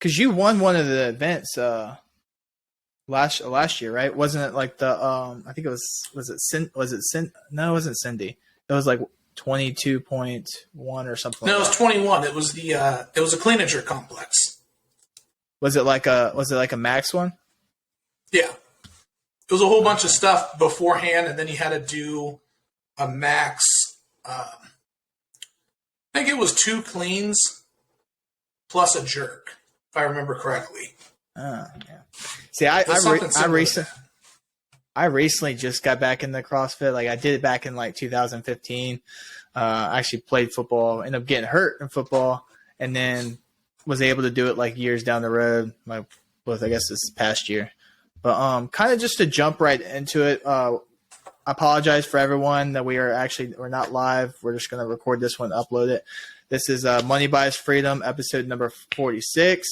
Because you won one of the events last year, right? Wasn't it like the I think it no, it wasn't Cindy. It was like 22.1 or something No, like it was that. 21. It was a clean and jerk complex. Was it like a max one? Yeah. It was a whole bunch of stuff beforehand, and then you had to do a max. I think it was 2 cleans plus a jerk, if I remember correctly. Yeah. See, I recently just got back into CrossFit. Like I did it back in like 2015. I actually played football, ended up getting hurt in football, and then was able to do it like years down the road. I guess this past year. But kind of just to jump right into it, I apologize for everyone that we're not live. We're just going to record this one, upload it. This is Money Buys Freedom, episode number 46.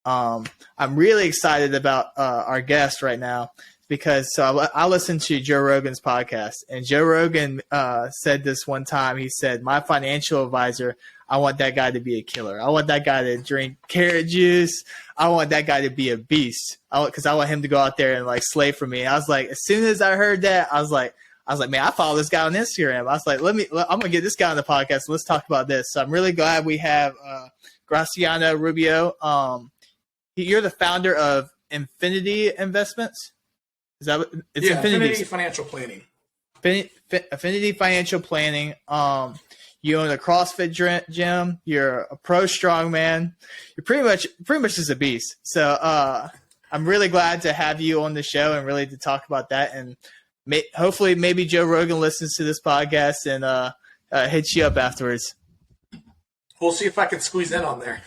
I'm really excited about our guest right now because I listened to Joe Rogan's podcast, and Joe Rogan said this one time. He said, my financial advisor, I want that guy to be a killer. I want that guy to drink carrot juice. I want that guy to be a beast because I want him to go out there and like slay for me. And I was like, as soon as I heard that, I was like, man, I follow this guy on Instagram. I was like, I'm gonna get this guy on the podcast. Let's talk about this. So I'm really glad we have Graciano Rubio. You're the founder of Infinity Investments. Is that what it's? Yeah, Infinity Financial Planning. Infinity Financial Planning. You own a CrossFit gym. You're a pro strongman. You're pretty much just a beast. So I'm really glad to have you on the show and really to talk about that. And hopefully, maybe Joe Rogan listens to this podcast and hits you up afterwards. We'll see if I can squeeze in on there.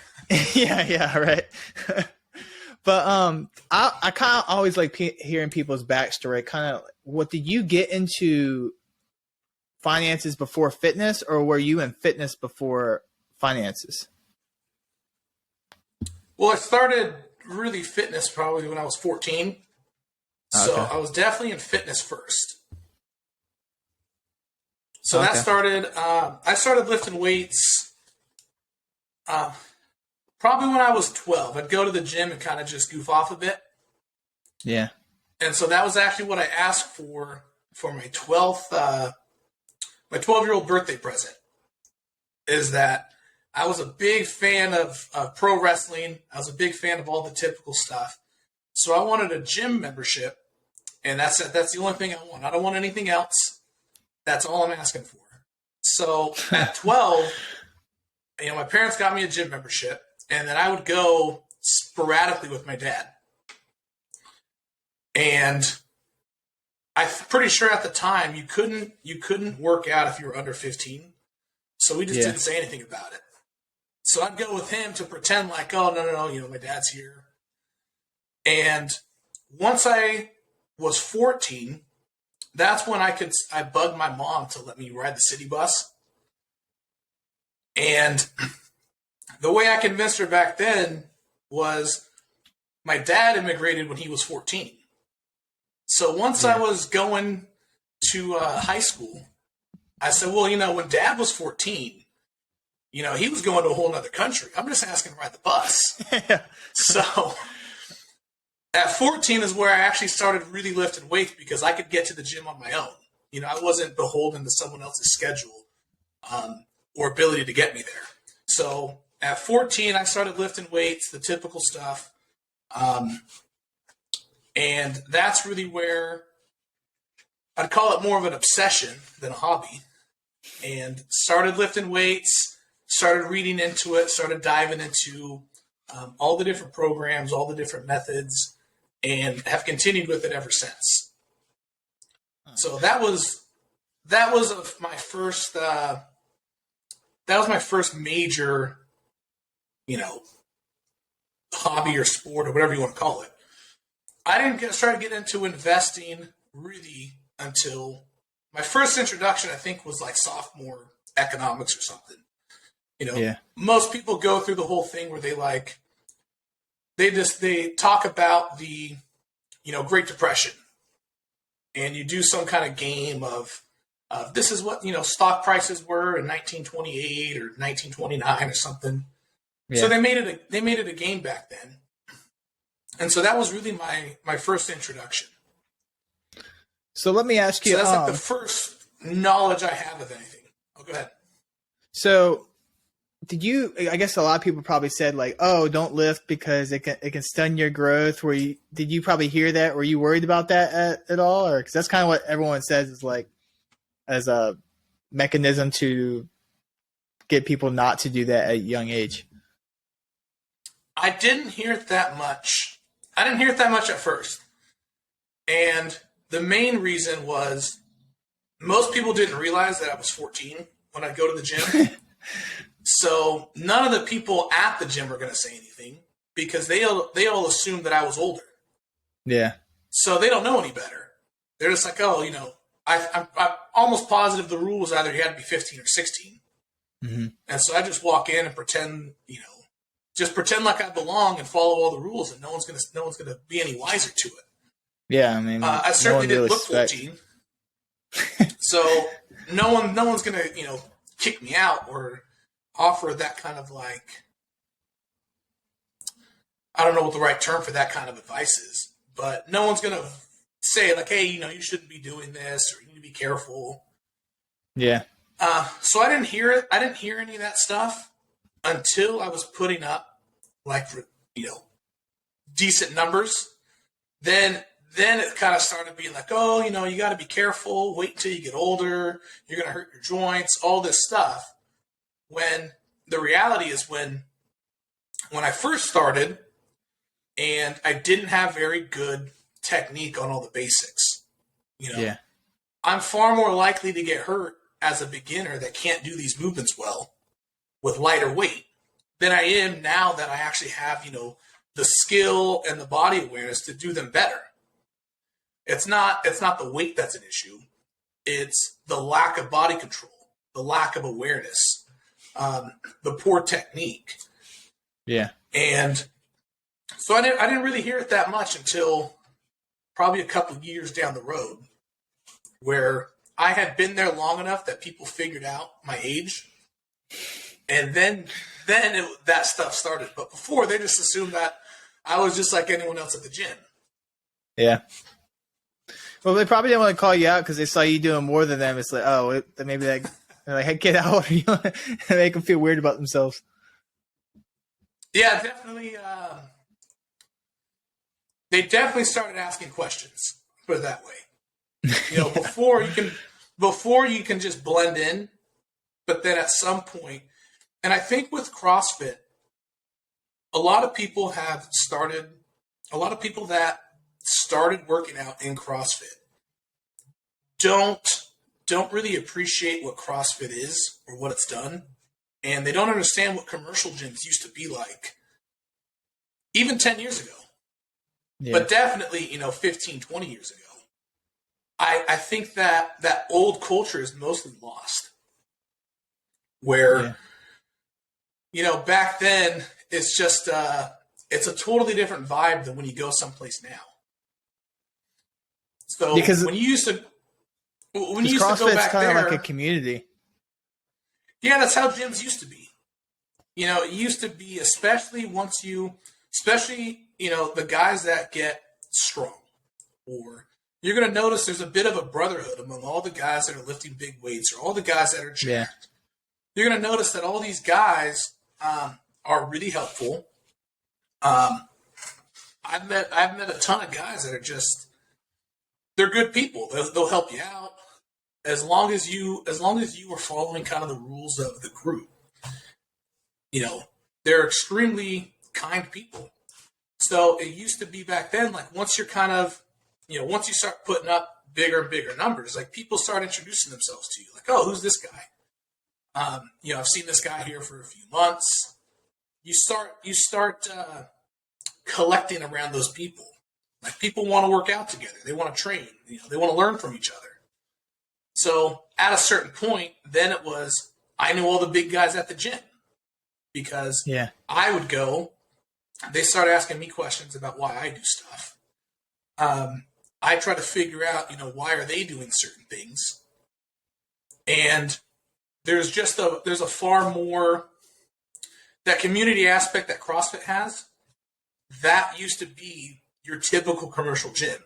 yeah, right. But I kind of always like hearing people's backstory. Kind of, what did you get into finances before fitness, or were you in fitness before finances? Well, I started really fitness probably when I was 14. So I was definitely in fitness first. So that started, I started lifting weights probably when I was 12. I'd go to the gym and kind of just goof off a bit. Yeah. And so that was actually what I asked for my 12-year-old birthday present, is that I was a big fan of pro wrestling. I was a big fan of all the typical stuff. So I wanted a gym membership, and that's the only thing I want. I don't want anything else. That's all I'm asking for. So at 12, my parents got me a gym membership, and then I would go sporadically with my dad. And I'm pretty sure at the time you couldn't work out if you were under 15. So we just didn't say anything about it. So I'd go with him to pretend like, oh, no, my dad's here. And once I was 14, that's when I bugged my mom to let me ride the city bus. And the way I convinced her back then was my dad immigrated when he was 14. So once I was going to high school, I said, well, when Dad was 14, he was going to a whole other country. I'm just asking to ride the bus. So at 14 is where I actually started really lifting weights because I could get to the gym on my own. I wasn't beholden to someone else's schedule or ability to get me there. So at 14, I started lifting weights, the typical stuff. And that's really where I'd call it more of an obsession than a hobby. And started lifting weights, started reading into it, started diving into all the different programs, all the different methods, and have continued with it ever since. So that was my first major, hobby or sport or whatever you want to call it. I didn't start getting into investing really until my first introduction, I think, was like sophomore economics or something. Most people go through the whole thing where they talk about the, Great Depression, and you do some kind of game of this is what, stock prices were in 1928 or 1929 or something. So they made it a game back then. And so that was really my first introduction. So let me ask you. So that's like the first knowledge I have of anything. Oh, go ahead. So did you, I guess a lot of people probably said like, oh, don't lift because it can stun your growth. Did you probably hear that? Were you worried about that at all? Or, cause that's kind of what everyone says is like, as a mechanism to get people not to do that at a young age. I didn't hear it that much. I didn't hear it that much at first. And the main reason was most people didn't realize that I was 14 when I'd go to the gym. So none of the people at the gym were going to say anything because they all assumed that I was older. Yeah. So they don't know any better. They're just like, oh, I'm almost positive the rule was either you had to be 15 or 16. Mm-hmm. And so I just walk in and pretend, just pretend like I belong and follow all the rules, and no one's gonna be any wiser to it. Yeah, I mean, I certainly didn't look 14, so no one's gonna kick me out or offer that kind of like, I don't know what the right term for that kind of advice is, but no one's gonna say like, hey, you shouldn't be doing this or you need to be careful. Yeah. So I didn't hear it. I didn't hear any of that stuff until I was putting up like, decent numbers. Then it kind of started being like, oh, you got to be careful. Wait until you get older. You're going to hurt your joints, all this stuff. When the reality is when I first started and I didn't have very good technique on all the basics, Yeah. I'm far more likely to get hurt as a beginner that can't do these movements well with lighter weight than I am now that I actually have, the skill and the body awareness to do them better. It's not the weight that's an issue. It's the lack of body control, the lack of awareness, the poor technique. Yeah. And so I didn't really hear it that much until probably a couple of years down the road where I had been there long enough that people figured out my age. And then that stuff started. But before, they just assumed that I was just like anyone else at the gym. Yeah. Well, they probably didn't want to call you out because they saw you doing more than them. It's like, oh, maybe they're like, hey, get out. Make them feel weird about themselves. Yeah, definitely. They definitely started asking questions. Put it that way. Before you can just blend in, but then at some point, and I think with CrossFit, a lot of people that started working out in CrossFit don't really appreciate what CrossFit is or what it's done, and they don't understand what commercial gyms used to be like even 10 years ago. Yeah. But definitely, 15, 20 years ago. I think that old culture is mostly lost. Where, back then it's just it's a totally different vibe than when you go someplace now. So because when you used to go back kind there, of like a community. Yeah, that's how gyms used to be. It used to be, especially the guys that get strong, or you're going to notice there's a bit of a brotherhood among all the guys that are lifting big weights or all the guys that are jacked. Yeah. You're going to notice that all these guys are really helpful. I've met a ton of guys that are they're good people. They'll help you out as long as you are following kind of the rules of the group. They're extremely kind people. So it used to be back then, like once you're kind of, once you start putting up bigger and bigger numbers, like people start introducing themselves to you. Like, oh, who's this guy? I've seen this guy here for a few months. You start collecting around those people. Like people want to work out together. They want to train. They want to learn from each other. So at a certain point, then I knew all the big guys at the gym because I would go. They start asking me questions about why I do stuff. I try to figure out, why are they doing certain things? And there's a far more that community aspect that CrossFit has, that used to be your typical commercial gym.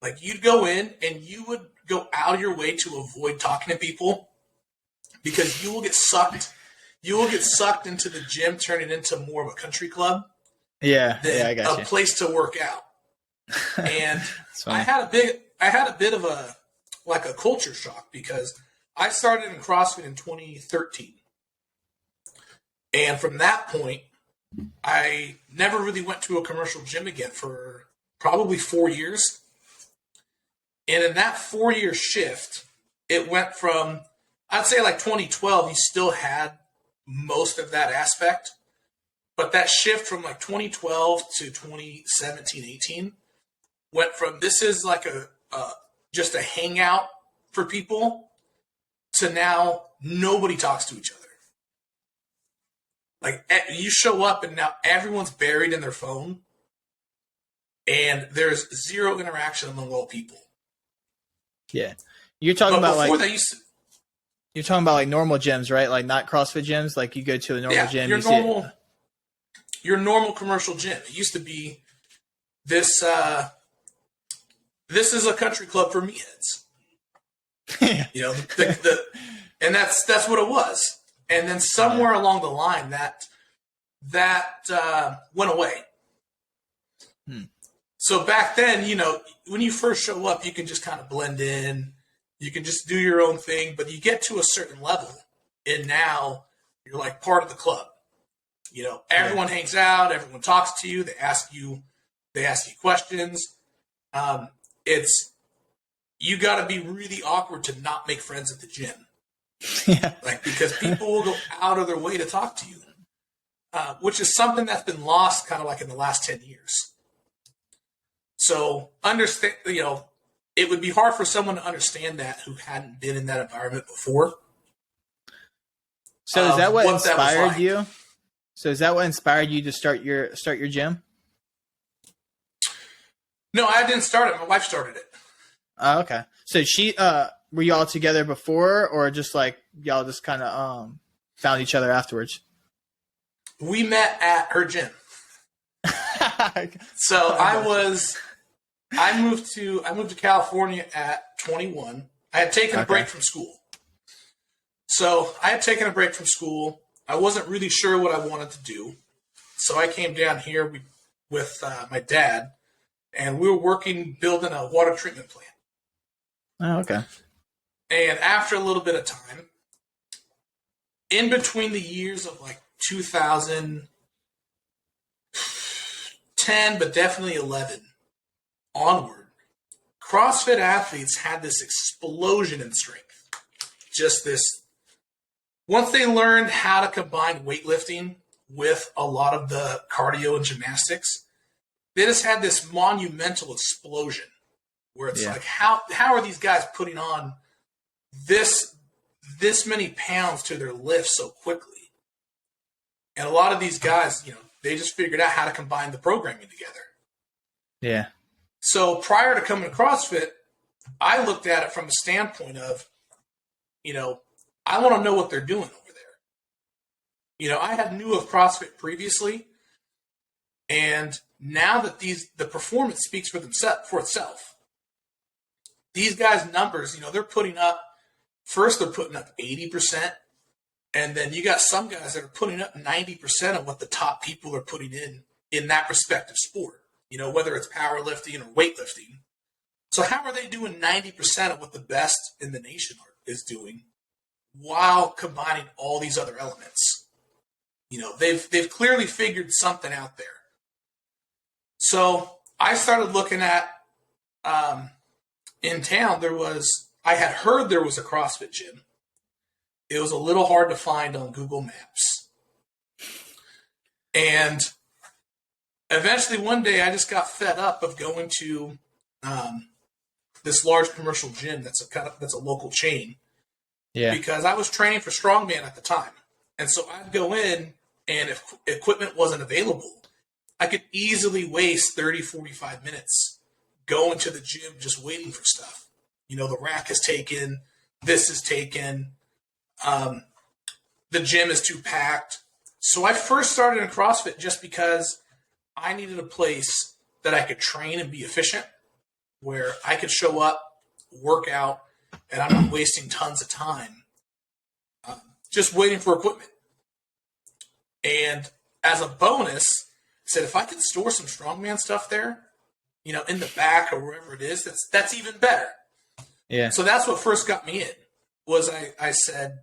Like, you'd go in and you would go out of your way to avoid talking to people because you will get sucked. You will get sucked into the gym, turning into more of a country club Yeah, than I got a you. place to work out. And I had a bit of a culture shock because I started in CrossFit in 2013. And from that point, I never really went to a commercial gym again for probably 4 years. And in that 4-year shift, it went from, I'd say like 2012, you still had most of that aspect. But that shift from like 2012 to 2017, 18 went from this is like just a hangout for people to now nobody talks to each other. Like, you show up and now everyone's buried in their phone and there's zero interaction among all people. Yeah. You're talking But about before like, you're talking about like normal gyms, right? Like not CrossFit gyms. Like you go to a normal gym. Your normal commercial gym. It used to be this, this is a country club for meatheads. You know, and that's what it was. And then somewhere along the line, that went away. So back then, you know, when you first show up, you can just kind of blend in. You can just do your own thing. But you get to a certain level, and now you're like part of the club. You know, everyone hangs out. Everyone talks to you. They ask you questions. You got to be really awkward to not make friends at the gym. Yeah. Like, because people will go out of their way to talk to you, which is something that's been lost kind of like in the last 10 years. So understand, you know, it would be hard for someone to understand that who hadn't been in that environment before. So is that what inspired like. you? So is that what inspired you to start your gym? No, I didn't start it. My wife started it. Oh, okay. So she, were y'all together before, or just like y'all just kind of found each other afterwards? We met at her gym. So I moved to California at 21. I had taken a break from school. So I had taken a break from school. I wasn't really sure what I wanted to do. So I came down here with my dad, and we were building a water treatment plant. Oh, okay. And after a little bit of time, in between the years of like 2010, but definitely 11 onward, CrossFit athletes had this explosion in strength. Just this, once they learned how to combine weightlifting with a lot of the cardio and gymnastics, they just had this monumental explosion where it's like, how are these guys putting on this many pounds to their lift so quickly? And a lot of these guys, you know, they just figured out how to combine the programming together. Yeah. So prior to coming to CrossFit, I looked at it from a standpoint of, you know, I want to know what they're doing over there. You know, I had knew of CrossFit previously, and now that the performance speaks for itself. These guys' numbers, you know, they're putting up 80%, and then you got some guys that are putting up 90% of what the top people are putting in that respective sport. You know, whether it's powerlifting or weightlifting. So how are they doing 90% of what the best in the nation is doing while combining all these other elements? You know, they've clearly figured something out there. So I started looking at, in town, I had heard there was a CrossFit gym. It was a little hard to find on Google Maps. And eventually one day I just got fed up of going to this large commercial gym that's a local chain. Yeah. Because I was training for strongman at the time. And so I'd go in, and if equipment wasn't available, I could easily waste 30, 45 minutes going to the gym just waiting for stuff. You know, the rack is taken, this is taken, the gym is too packed. So I first started in CrossFit just because I needed a place that I could train and be efficient, where I could show up, work out, and I'm not wasting tons of time just waiting for equipment. And as a bonus, I said if I could store some strongman stuff there, in the back or wherever it is, that's even better. Yeah. So that's what first got me in. Was I said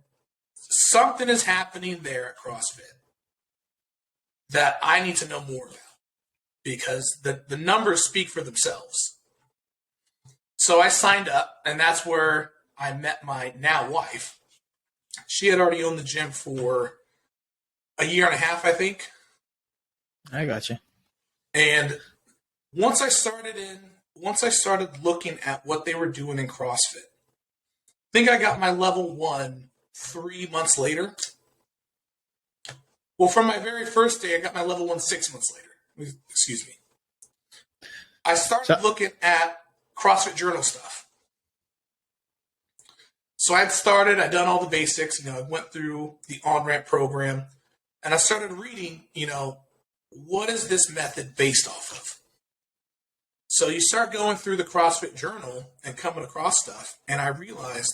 something is happening there at CrossFit that I need to know more about, because the numbers speak for themselves. So I signed up, and that's where I met my now wife. She had already owned the gym for a year and a half, I think. I got you. And once I started looking at what they were doing in CrossFit, I think I got my level 1 3 months later. Well, from my very first day, I got my level 1 6 months later. Excuse me. I started looking at CrossFit Journal stuff. So I'd done all the basics, I went through the on-ramp program, and I started reading, what is this method based off of? So you start going through the CrossFit Journal and coming across stuff, and I realized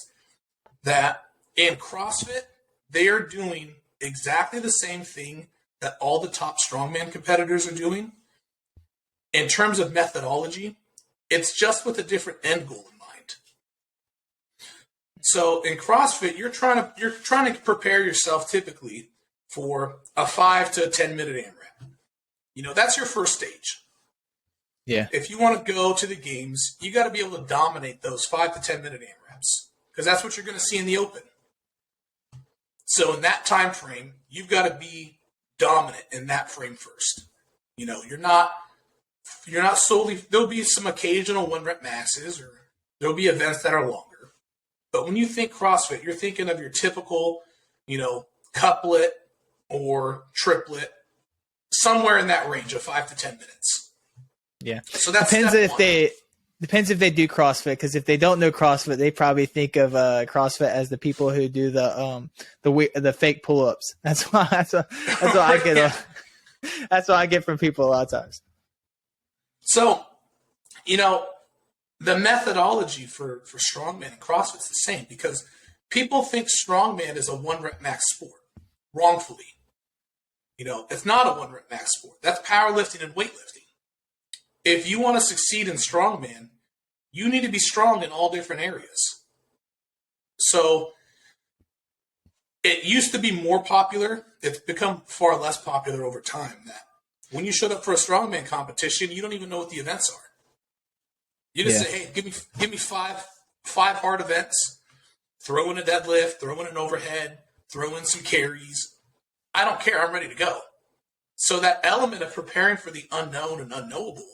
that in CrossFit, they are doing exactly the same thing that all the top strongman competitors are doing. In terms of methodology, it's just with a different end goal in mind. So in CrossFit, you're trying to prepare yourself typically for a 5 to 10 minute AMRAP. That's your first stage. Yeah. If you want to go to the games, you got to be able to dominate those 5 to 10 minute AMRAPs, because that's what you're going to see in the open. So in that time frame, you've got to be dominant in that frame first. You're not solely, there'll be some occasional 1 rep maxes, or there'll be events that are longer. But when you think CrossFit, you're thinking of your typical, couplet or triplet, somewhere in that range of 5 to 10 minutes. Yeah. So that's depends if they do CrossFit, because if they don't know CrossFit, they probably think of CrossFit as the people who do the fake pull-ups. That's what I get. Yeah. That's what I get from people a lot of times. So, the methodology for strongman and CrossFit is the same, because people think strongman is a 1 rep max sport, wrongfully. It's not a 1 rep max sport. That's powerlifting and weightlifting. If you want to succeed in strongman, you need to be strong in all different areas. So it used to be more popular. It's become far less popular over time. That when you showed up for a strongman competition, you don't even know what the events are. You just say, "Hey, give me five hard events. Throw in a deadlift, throw in an overhead, throw in some carries. I don't care. I'm ready to go." So that element of preparing for the unknown and unknowable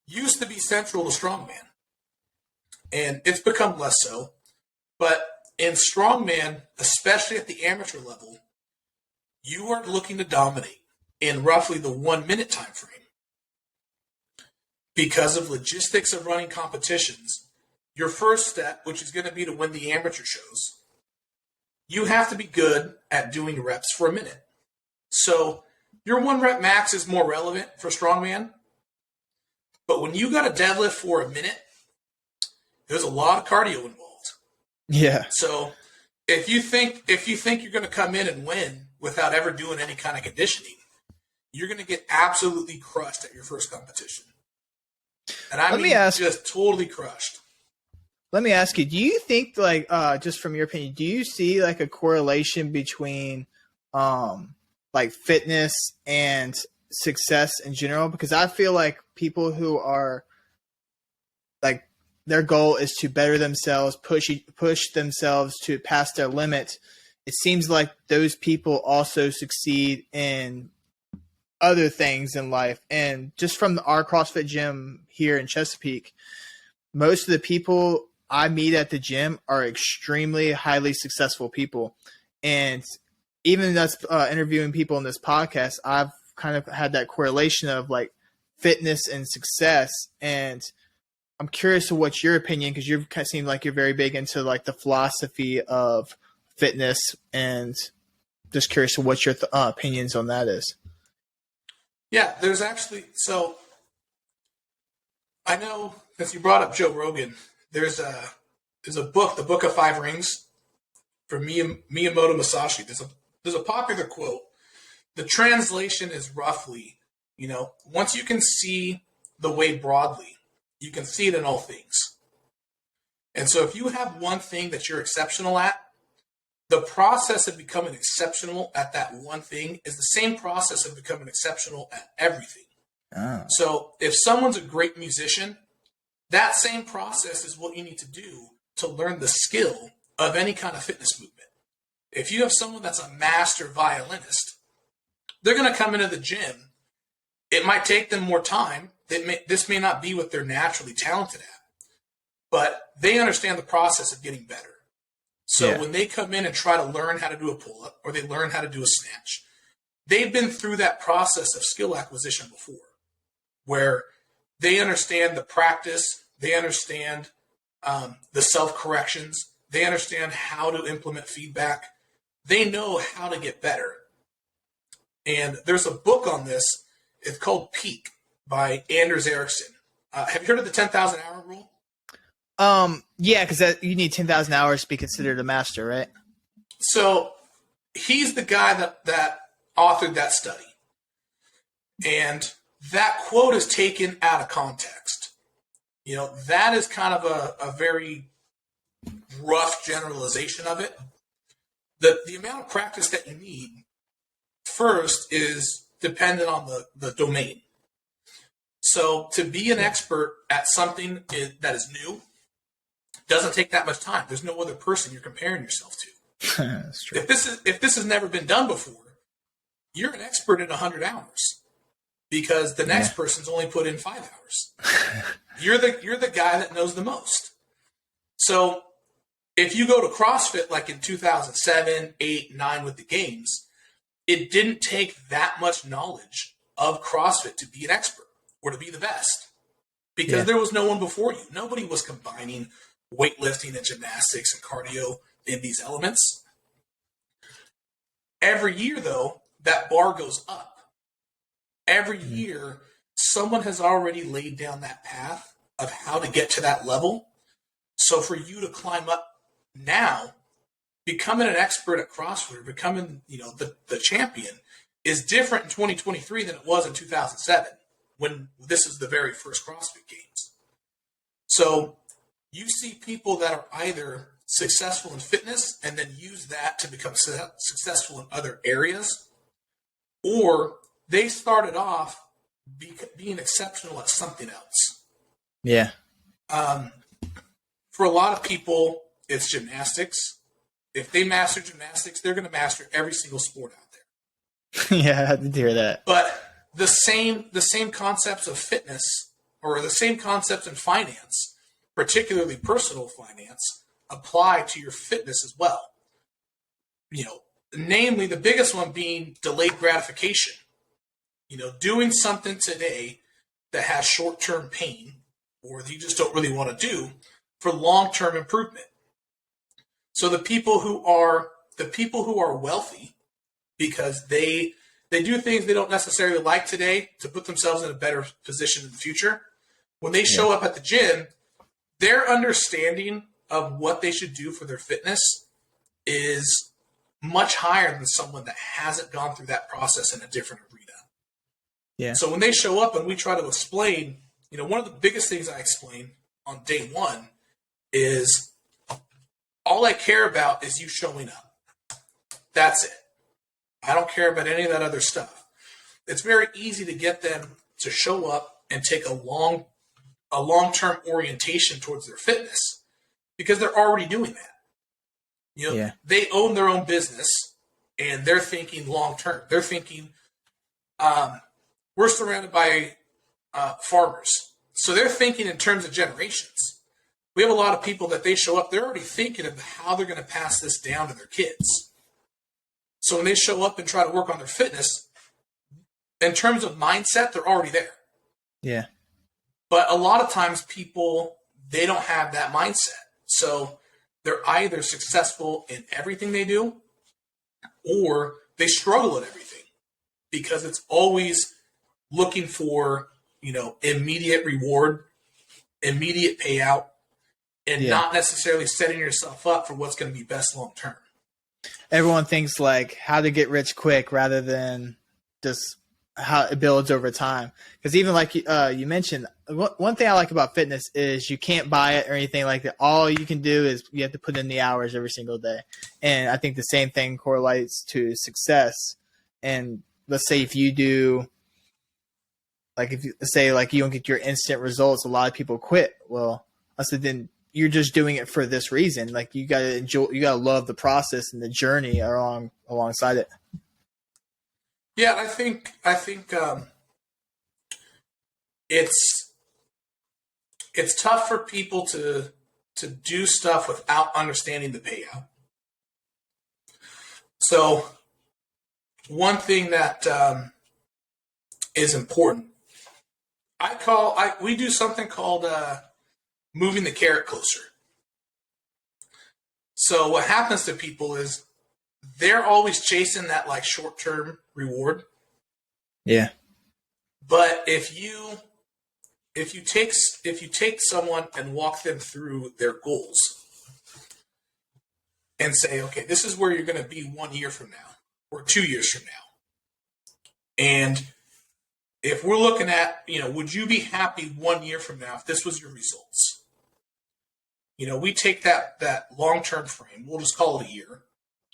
used to be central to strongman, and it's become less so. But in strongman, especially at the amateur level, you are looking to dominate in roughly the 1 minute time frame. Because of logistics of running competitions, your first step, which is going to be to win the amateur shows, you have to be good at doing reps for a minute. So your 1 rep max is more relevant for strongman. But when you got a deadlift for a minute, there's a lot of cardio involved. Yeah. So if you think you're going to come in and win without ever doing any kind of conditioning, you're going to get absolutely crushed at your first competition. And I mean, just totally crushed. Let me ask you, do you think, just from your opinion, do you see a correlation between fitness and success in general? Because I feel like people who are their goal is to better themselves, push themselves to past their limit. It seems like those people also succeed in other things in life. And just from our CrossFit gym here in Chesapeake, most of the people I meet at the gym are extremely highly successful people. And even us interviewing people in this podcast, I've kind of had that correlation of fitness and success. And I'm curious to what's your opinion, because you seem like you're very big into the philosophy of fitness and just curious what your opinions on that is. Yeah, there's actually, so I know, since you brought up Joe Rogan, there's a book, The Book of Five Rings, from Miyamoto Musashi. There's a popular quote. The translation is roughly, once you can see the way broadly, you can see it in all things. And so if you have one thing that you're exceptional at, the process of becoming exceptional at that one thing is the same process of becoming exceptional at everything. Oh. So if someone's a great musician, that same process is what you need to do to learn the skill of any kind of fitness movement. If you have someone that's a master violinist, they're going to come into the gym. It might take them more time. This may not be what they're naturally talented at, but they understand the process of getting better. So when they come in and try to learn how to do a pull-up or they learn how to do a snatch, they've been through that process of skill acquisition before, where they understand the practice, they understand the self-corrections, they understand how to implement feedback, they know how to get better. And there's a book on this. It's called Peak by Anders Ericsson. Have you heard of the 10,000 hour rule? Yeah, because you need 10,000 hours to be considered a master, right? So he's the guy that authored that study. And that quote is taken out of context. That is kind of a very rough generalization of it. The amount of practice that you need first is dependent on the domain. So to be an expert at something that is new doesn't take that much time. There's no other person you're comparing yourself to. That's true. If this has never been done before, you're an expert in 100 hours because the next person's only put in 5 hours. You're the guy that knows the most. So if you go to CrossFit like in 2007, 8, 9 with the games, it didn't take that much knowledge of CrossFit to be an expert or to be the best because there was no one before you. Nobody was combining weightlifting and gymnastics and cardio in these elements. Every year, though, that bar goes up. Every year, someone has already laid down that path of how to get to that level. So for you to climb up now, becoming an expert at CrossFit or becoming, the champion is different in 2023 than it was in 2007 when this is the very first CrossFit Games. So you see people that are either successful in fitness and then use that to become successful in other areas, or they started off being exceptional at something else. Yeah. For a lot of people, it's gymnastics. If they master gymnastics, they're going to master every single sport out there. Yeah, I had to hear that. But the same concepts of fitness or the same concepts in finance, particularly personal finance, apply to your fitness as well. Namely the biggest one being delayed gratification. Doing something today that has short-term pain or that you just don't really want to do for long-term improvement. So the people who are wealthy because they do things they don't necessarily like today to put themselves in a better position in the future. When they show up at the gym, their understanding of what they should do for their fitness is much higher than someone that hasn't gone through that process in a different arena. Yeah. So when they show up and we try to explain, one of the biggest things I explain on day one is all I care about is you showing up. That's it. I don't care about any of that other stuff. It's very easy to get them to show up and take a long-term orientation towards their fitness because they're already doing that. They own their own business and they're thinking long-term. They're thinking, we're surrounded by farmers. So they're thinking in terms of generations. We have a lot of people that they show up, they're already thinking of how they're going to pass this down to their kids. So when they show up and try to work on their fitness, in terms of mindset, they're already there. Yeah. But a lot of times people, they don't have that mindset. So they're either successful in everything they do, or they struggle at everything because it's always looking for, immediate reward, immediate payout, and not necessarily setting yourself up for what's going to be best long term. Everyone thinks like how to get rich quick rather than just how it builds over time. Because even like you mentioned, one thing I like about fitness is you can't buy it or anything like that. All you can do is you have to put in the hours every single day. And I think the same thing correlates to success. And let's say if you do, like if you say like you don't get your instant results, a lot of people quit. Well, I said then you're just doing it for this reason. Like you gotta enjoy, you gotta love the process and the journey alongside it. Yeah, I think it's tough for people to do stuff without understanding the payout. So one thing that is important, we do something called moving the carrot closer. So what happens to people is they're always chasing that like short-term reward. Yeah. But if you take someone and walk them through their goals and say, okay, this is where you're going to be 1 year from now or 2 years from now. And if we're looking at, would you be happy 1 year from now if this was your results? We take that long-term frame, we'll just call it a year,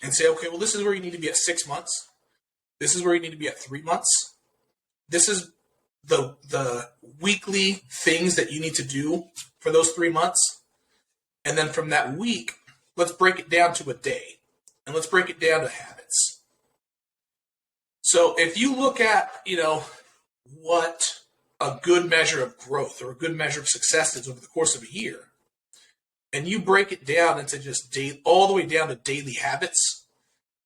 and say, okay, well, this is where you need to be at 6 months. This is where you need to be at 3 months. This is the weekly things that you need to do for those 3 months. And then from that week, let's break it down to a day. And let's break it down to habits. So if you look at, what a good measure of growth or a good measure of success is over the course of a year, and you break it down into just all the way down to daily habits,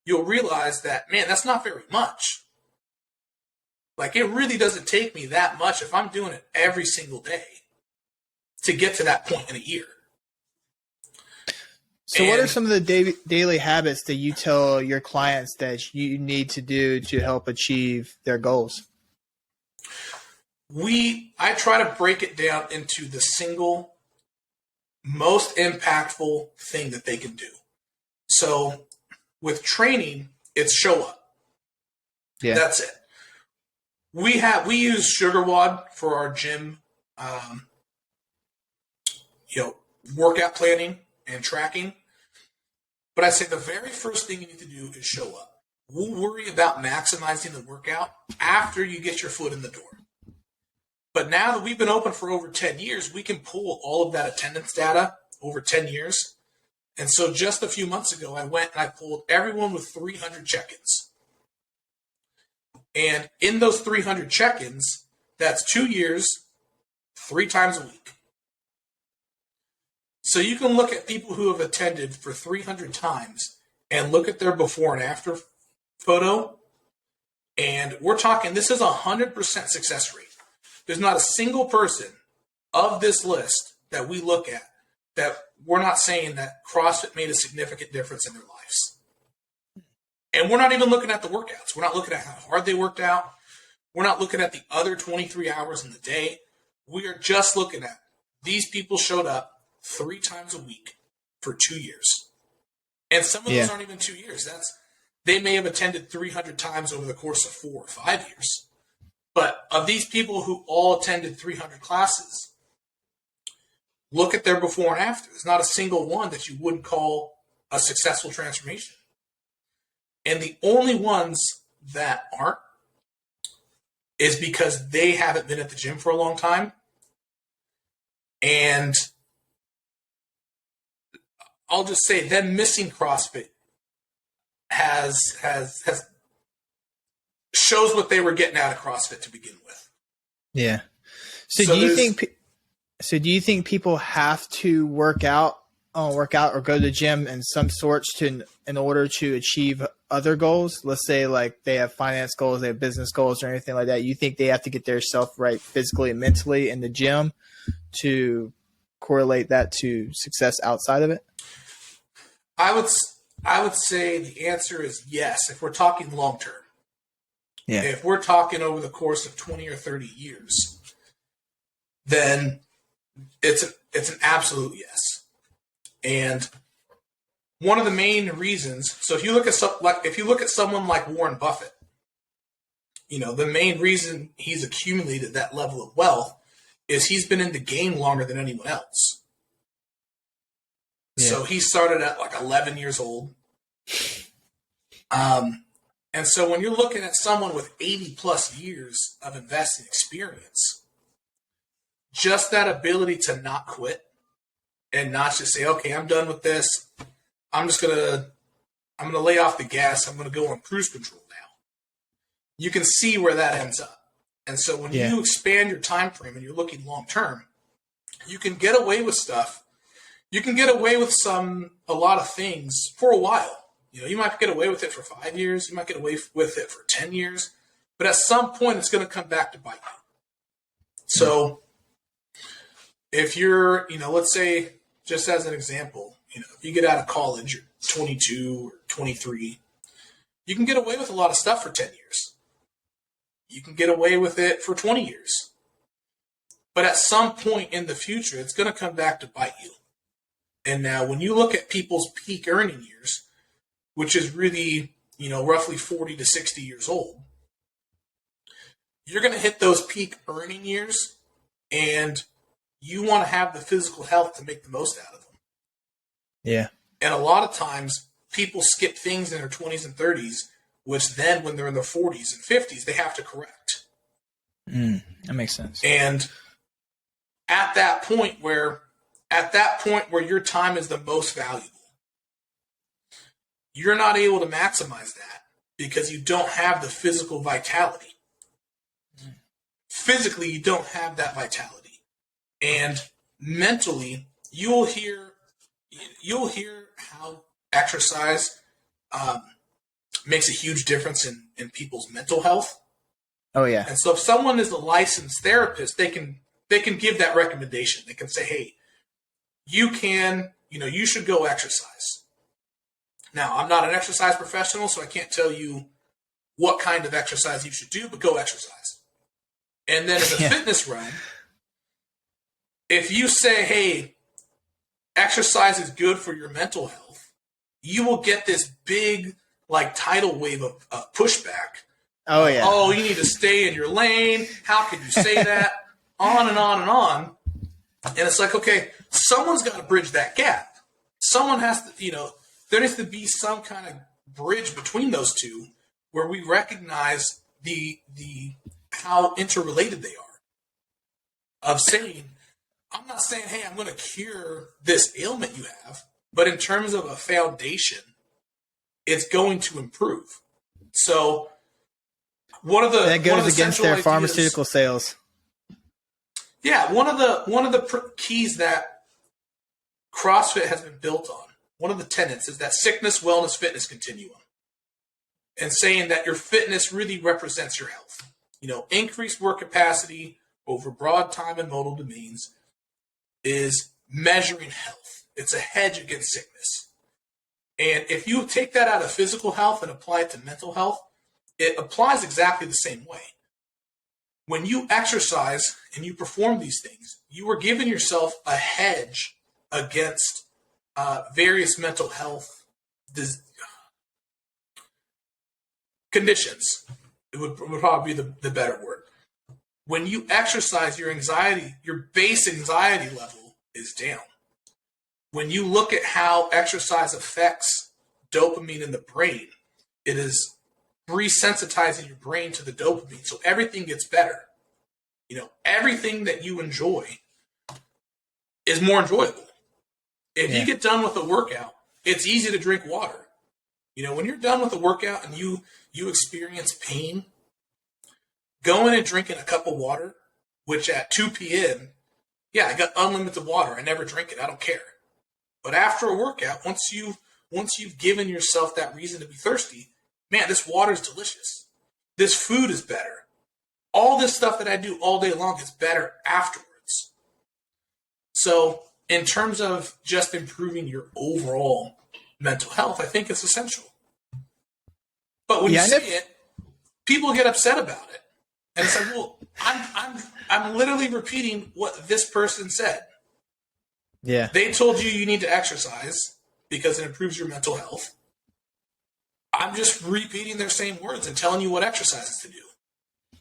you'll realize that, man, that's not very much. Like, it really doesn't take me that much if I'm doing it every single day to get to that point in a year. So what are some of the daily habits that you tell your clients that you need to do to help achieve their goals? I try to break it down into the single most impactful thing that they can do. So with training, it's show up. Yeah. That's it. We use SugarWOD for our gym, workout planning and tracking. But I say the very first thing you need to do is show up. We'll worry about maximizing the workout after you get your foot in the door. But now that we've been open for over 10 years, we can pull all of that attendance data over 10 years. And so just a few months ago, I went and I pulled everyone with 300 check-ins. And in those 300 check-ins, that's 2 years, 3 times a week. So you can look at people who have attended for 300 times and look at their before and after photo. And we're talking, this is 100% success rate. There's not a single person of this list that we look at that we're not saying that CrossFit made a significant difference in their lives. And we're not even looking at the workouts. We're not looking at how hard they worked out. We're not looking at the other 23 hours in the day. We are just looking at these people showed up 3 times a week for 2 years. And some of those aren't even 2 years. They may have attended 300 times over the course of 4 or 5 years. But of these people who all attended 300 classes, look at their before and after. There's not a single one that you wouldn't call a successful transformation. And the only ones that aren't is because they haven't been at the gym for a long time. And I'll just say them missing CrossFit has shows what they were getting out of CrossFit to begin with. Yeah. So do you think people have to work out or go to the gym in some sorts in order to achieve other goals? Let's say like they have finance goals, they have business goals or anything like that. You think they have to get their self right physically and mentally in the gym to correlate that to success outside of it? I would I would say the answer is yes, if we're talking long term. Yeah. If we're talking over the course of 20 or 30 years, then it's an absolute yes. And one of the main reasons, so if you look at someone like Warren Buffett, the main reason he's accumulated that level of wealth is he's been in the game longer than anyone else. Yeah. So he started at like 11 years old. And so when you're looking at someone with 80 plus years of investing experience, just that ability to not quit and not just say, okay, I'm done with this. I'm going to lay off the gas. I'm going to go on cruise control now. You can see where that ends up. And so when you expand your time frame and you're looking long term, you can get away with stuff. You can get away with a lot of things for a while. You might get away with it for 5 years. You might get away with it for 10 years. But at some point, it's going to come back to bite you. So if you're, let's say, just as an example, if you get out of college, you're 22 or 23, you can get away with a lot of stuff for 10 years. You can get away with it for 20 years. But at some point in the future, it's going to come back to bite you. And now when you look at people's peak earning years, which is really, roughly 40 to 60 years old, you're going to hit those peak earning years, and you want to have the physical health to make the most out of them. Yeah. And a lot of times, people skip things in their 20s and 30s, which then when they're in their 40s and 50s, they have to correct. That makes sense. And at that point where your time is the most valuable, you're not able to maximize that because you don't have the physical vitality. Physically, you don't have that vitality. And mentally, you'll hear how exercise makes a huge difference in people's mental health. Oh yeah. And so if someone is a licensed therapist, they can give that recommendation. They can say, hey, you should go exercise. Now, I'm not an exercise professional, so I can't tell you what kind of exercise you should do, but go exercise. And then in the fitness realm, if you say, hey, exercise is good for your mental health, you will get this big tidal wave of pushback. Oh, yeah. Oh, you need to stay in your lane. How can you say that? On and on and on. And it's like, okay, someone's got to bridge that gap. Someone has to, there needs to be some kind of bridge between those two where we recognize the how interrelated they are. Of saying, I'm not saying, hey, I'm going to cure this ailment you have, but in terms of a foundation, it's going to improve. So that goes against their pharmaceutical sales. Yeah, one of the keys that CrossFit has been built on, one of the tenets is that sickness, wellness, fitness continuum. And saying that your fitness really represents your health. Increased work capacity over broad time and modal domains is measuring health. It's a hedge against sickness. And if you take that out of physical health and apply it to mental health, it applies exactly the same way. When you exercise and you perform these things, you are giving yourself a hedge against various mental health conditions. It would probably be the better word. When you exercise, your base anxiety level is down. When you look at how exercise affects dopamine in the brain, it is resensitizing your brain to the dopamine, so everything gets better. Everything that you enjoy is more enjoyable. If you get done with a workout, it's easy to drink water. When you're done with a workout and you experience pain, going and drinking a cup of water, which at 2 p.m., I got unlimited water. I never drink it. I don't care. But after a workout, once you've given yourself that reason to be thirsty, man, this water is delicious. This food is better. All this stuff that I do all day long is better afterwards. So in terms of just improving your overall mental health, I think it's essential. But when you say it, people get upset about it. And it's like, well, I'm literally repeating what this person said. Yeah. They told you need to exercise because it improves your mental health. I'm just repeating their same words and telling you what exercises to do.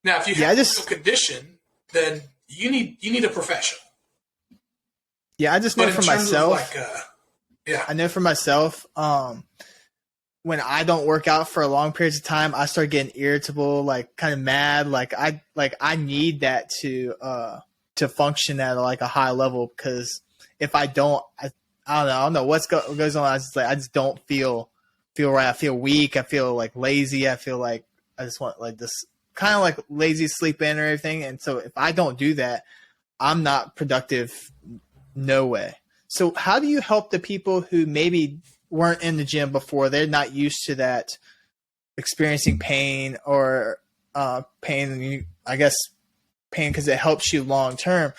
Now, if you have a mental condition, then you need a professional. Yeah, I just know for myself. I know for myself, when I don't work out for a long periods of time, I start getting irritable, like kind of mad. Like I need that to function at like a high level, because if I don't, I don't know what goes on. I just don't feel right. I feel weak. I feel like lazy. I feel like I just want like this kind of like lazy sleep in or everything. And so if I don't do that, I'm not productive. No way. So how do you help the people who maybe weren't in the gym before? They're not used to that, experiencing pain or pain. I guess pain because it helps you long term.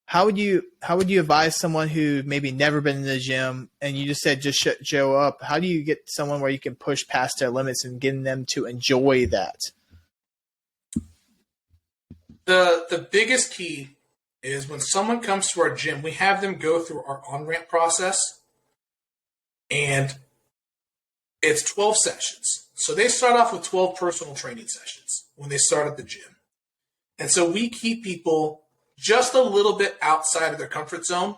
How would you advise someone who maybe never been in the gym, and you just said just show up? How do you get someone where you can push past their limits and getting them to enjoy that? The biggest key is when someone comes to our gym, we have them go through our on-ramp process, and it's 12 sessions. So they start off with 12 personal training sessions when they start at the gym. And so we keep people just a little bit outside of their comfort zone.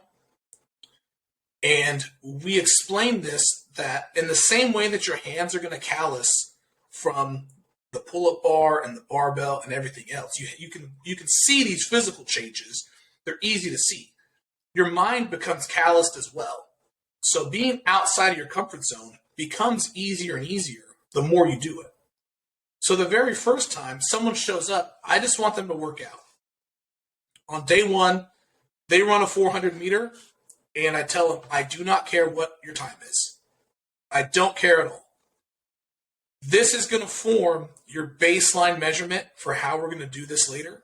And we explain this, that in the same way that your hands are going to callous from the pull-up bar and the barbell and everything else, you can see these physical changes. They're easy to see. Your mind becomes calloused as well. So being outside of your comfort zone becomes easier and easier the more you do it. So the very first time someone shows up, I just want them to work out. On day one, they run a 400 meter, and I tell them, I do not care what your time is. I don't care at all. This is going to form your baseline measurement for how we're going to do this later.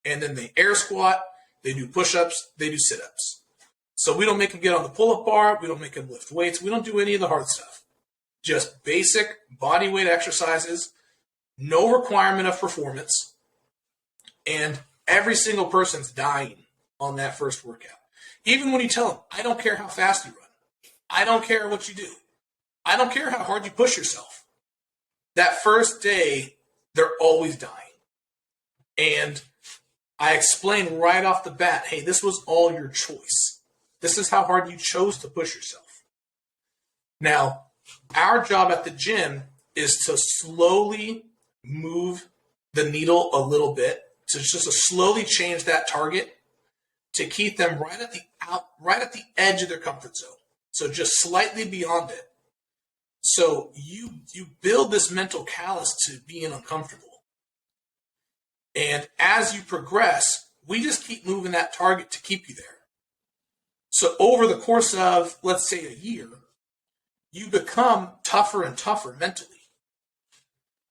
And then they air squat, they do push-ups, they do sit-ups. So we don't make them get on the pull-up bar, we don't make them lift weights, we don't do any of the hard stuff. Just basic body weight exercises, no requirement of performance, and every single person's dying on that first workout. Even when you tell them, I don't care how fast you run. I don't care what you do. I don't care how hard you push yourself. That first day, they're always dying. And I explain right off the bat, hey, this was all your choice. This is how hard you chose to push yourself. Now, our job at the gym is to slowly move the needle a little bit, to just to slowly change that target to keep them right at the edge of their comfort zone. So just slightly beyond it. So you build this mental callus to being uncomfortable. And as you progress, we just keep moving that target to keep you there. So over the course of, let's say, a year, you become tougher and tougher mentally.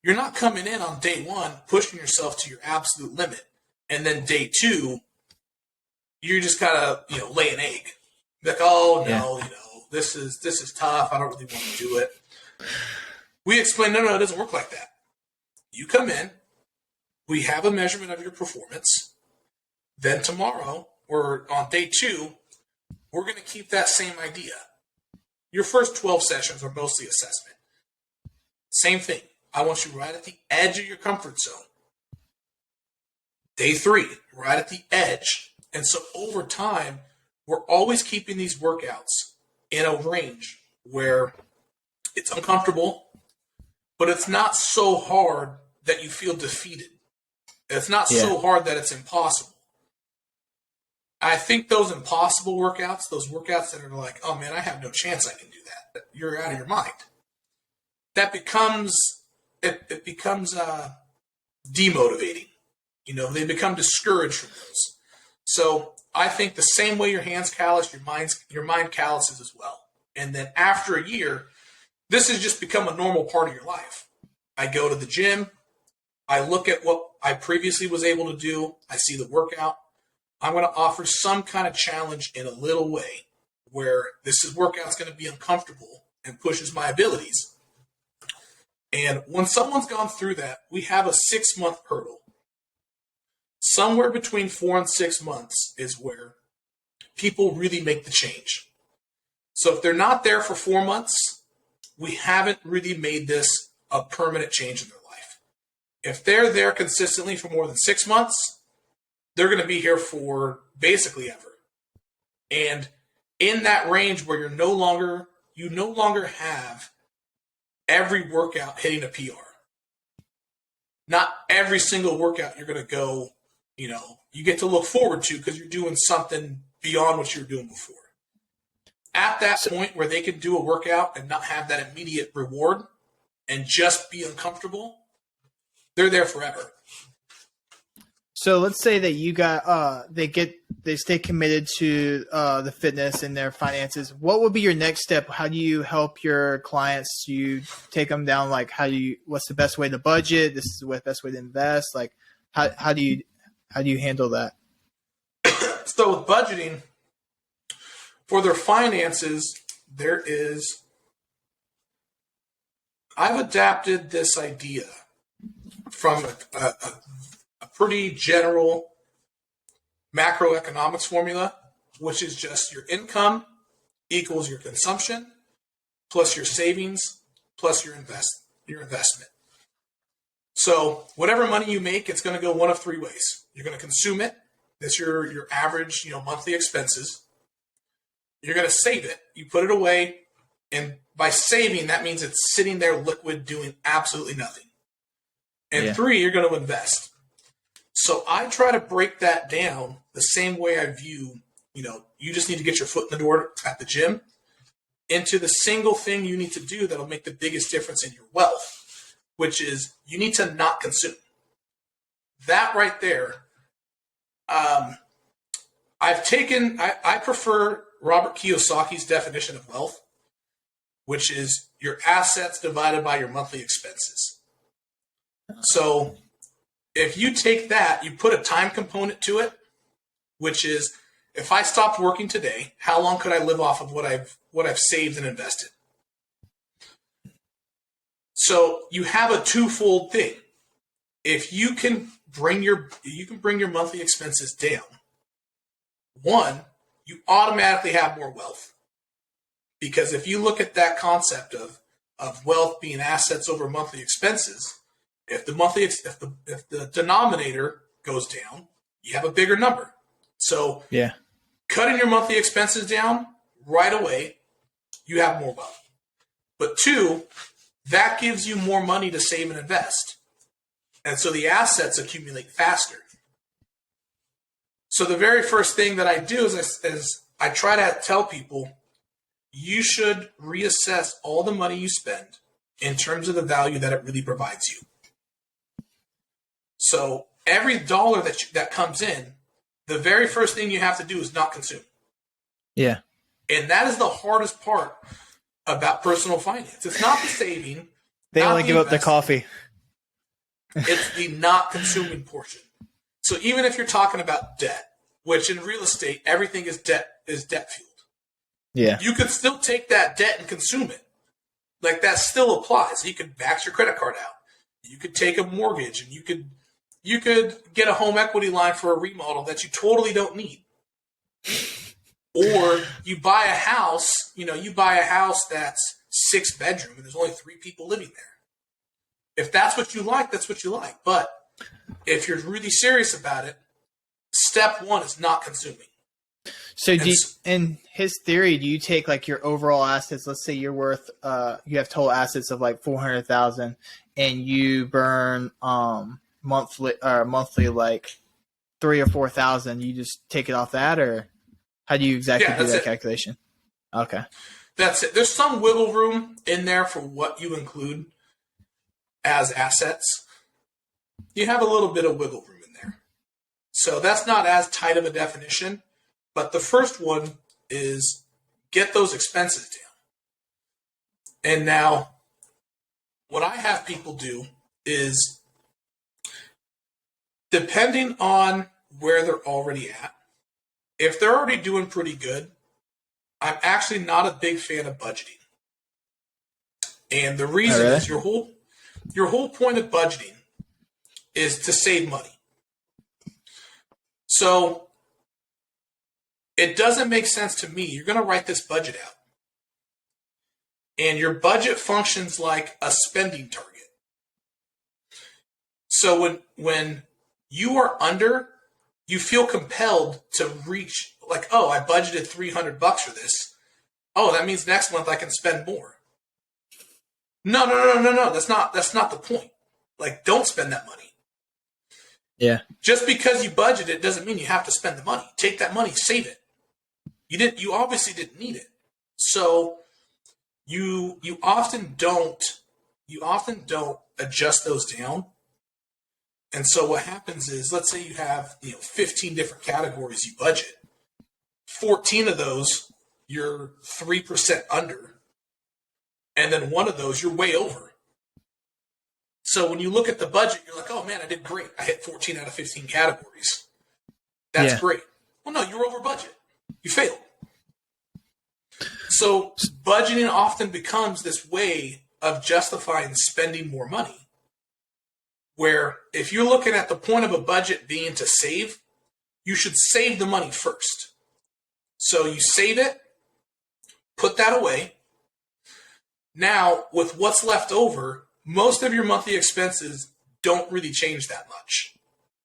You're not coming in on day one pushing yourself to your absolute limit, and then day two, you're just gotta lay an egg. Like, oh no, this is tough. I don't really want to do it. We explain, no, it doesn't work like that. You come in, we have a measurement of your performance. Then tomorrow, or on day two, we're going to keep that same idea. Your first 12 sessions are mostly assessment. Same thing. I want you right at the edge of your comfort zone. Day 3, right at the edge. And so over time, we're always keeping these workouts in a range where it's uncomfortable, but it's not so hard that you feel defeated. It's not so hard that it's impossible. I think those impossible workouts, those workouts that are like, oh man, I have no chance I can do that. You're out of your mind. That becomes, it becomes demotivating. They become discouraged from those. So I think the same way your hands callous, your mind calluses as well. And then after a year, this has just become a normal part of your life. I go to the gym. I look at what I previously was able to do. I see the workout. I'm going to offer some kind of challenge in a little way where workout's going to be uncomfortable and pushes my abilities. And when someone's gone through that, we have a 6-month hurdle. Somewhere between 4 and 6 months is where people really make the change. So if they're not there for 4 months, we haven't really made this a permanent change in their life. If they're there consistently for more than 6 months, they're going to be here for basically ever. And in that range where you no longer have every workout hitting a PR. Not every single workout you're going to go, you get to look forward to because you're doing something beyond what you were doing before. At that point where they can do a workout and not have that immediate reward and just be uncomfortable, they're there forever. So let's say that you got they stay committed to the fitness and their finances. What would be your next step? How do you help your clients? Do you take them down what's the best way to budget? This is the best way to invest. Like how do you handle that? So with budgeting for their finances, I've adapted this idea from a pretty general macroeconomics formula, which is just your income equals your consumption plus your savings plus your investment. So whatever money you make, it's going to go one of 3 ways. You're going to consume it. That's your average, monthly expenses. You're going to save it. You put it away. And by saving, that means it's sitting there liquid doing absolutely nothing. And 3, you're going to invest. So I try to break that down the same way I view, you just need to get your foot in the door at the gym into the single thing you need to do that'll make the biggest difference in your wealth, which is you need to not consume. That right there, I prefer Robert Kiyosaki's definition of wealth, which is your assets divided by your monthly expenses. So if you take that, you put a time component to it, which is if I stopped working today, how long could I live off of what I've saved and invested? So you have a twofold thing. If you can bring your monthly expenses down, one, you automatically have more wealth. Because if you look at that concept of wealth being assets over monthly expenses, if the denominator goes down, you have a bigger number. So cutting your monthly expenses down right away, you have more wealth. But 2, that gives you more money to save and invest. And so the assets accumulate faster. So the very first thing that I do is I try to tell people, you should reassess all the money you spend in terms of the value that it really provides you. So every dollar that comes in, the very first thing you have to do is not consume. Yeah. And that is the hardest part about personal finance. It's not the saving. They only give up the coffee. It's the not consuming portion. So even if you're talking about debt, which in real estate, everything is debt fueled. Yeah. You could still take that debt and consume it. Like that still applies. You could max your credit card out. You could take a mortgage and you could get a home equity line for a remodel that you totally don't need. Or you buy a house, that's 6 bedroom and there's only 3 people living there. If that's what you like, that's what you like. But if you're really serious about it, step 1 is not consuming. So in his theory, do you take like your overall assets? Let's say you're worth, you have total assets of like 400,000 and you burn, monthly like 3,000 or 4,000. You just take it off that, or how do you exactly do that calculation? Okay. That's it. There's some wiggle room in there for what you include as assets. You have a little bit of wiggle room in there. So that's not as tight of a definition, but the first one is get those expenses down. And now what I have people do is, depending on where they're already at, if they're already doing pretty good, I'm actually not a big fan of budgeting. And the reason is your whole point of budgeting is to save money. So it doesn't make sense to me. You're going to write this budget out. And your budget functions like a spending target. So when you are under, you feel compelled to reach, like, oh, I budgeted $300 for this. Oh, that means next month I can spend more. No. That's not the point. Like, don't spend that money. Yeah. Just because you budget it doesn't mean you have to spend the money. Take that money, save it. You obviously didn't need it. So you often don't adjust those down. And so what happens is, let's say you have 15 different categories you budget. 14 of those you're 3% under. And then one of those you're way over. So when you look at the budget, you're like, oh man, I did great. I hit 14 out of 15 categories. That's great. Well, no, you're over budget. You failed. So budgeting often becomes this way of justifying spending more money. Where if you're looking at the point of a budget being to save, you should save the money first. So you save it, put that away. Now, with what's left over, most of your monthly expenses don't really change that much.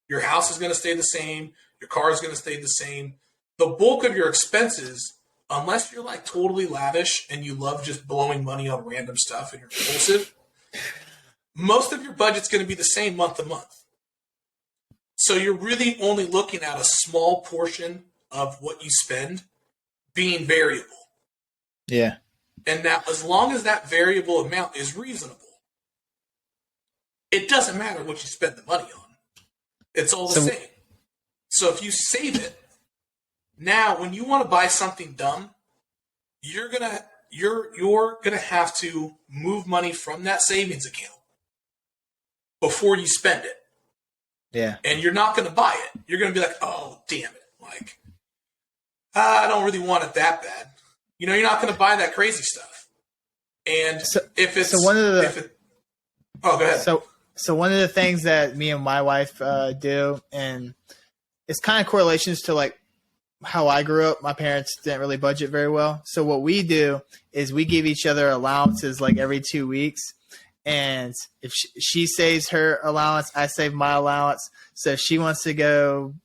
Your house is going to stay the same. Your car is going to stay the same. The bulk of your expenses, unless you're like totally lavish and you love just blowing money on random stuff and you're impulsive, most of your budget's going to be the same month to month. So you're really only looking at a small portion of what you spend being variable. Yeah. And now, as long as that variable amount is reasonable, it doesn't matter what you spend the money on. It's all the same. So if you save it, now when you want to buy something dumb, you're gonna have to move money from that savings account before you spend it. Yeah. And you're not going to buy it. You're going to be like, oh, damn it. Like, I don't really want it that bad. You're not going to buy that crazy stuff. And go ahead. So one of the things that me and my wife do, and it's kind of correlations to like how I grew up. My parents didn't really budget very well. So what we do is we give each other allowances like every 2 weeks. And if she saves her allowance, I save my allowance. So if she wants to go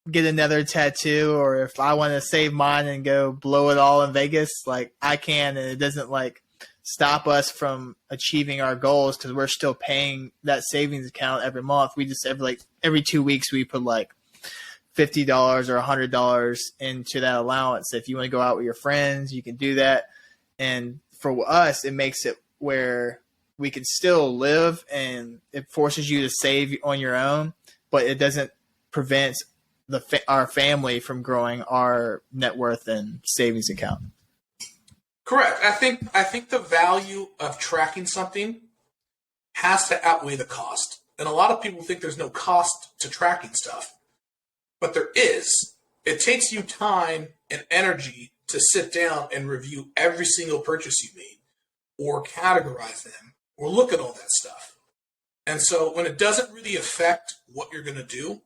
get another tattoo, or if I want to save mine and go blow it all in Vegas, like I can, and it doesn't like stop us from achieving our goals because we're still paying that savings account every month. We just every 2 weeks we put like $50 or $100 into that allowance. If you want to go out with your friends, you can do that. And for us, it makes it where we can still live, and it forces you to save on your own, but it doesn't prevent our family from growing our net worth and savings account. Correct. I think the value of tracking something has to outweigh the cost. And a lot of people think there's no cost to tracking stuff, but there is. It takes you time and energy to sit down and review every single purchase you made, or categorize them, or look at all that stuff. And so when it doesn't really affect what you're going to do,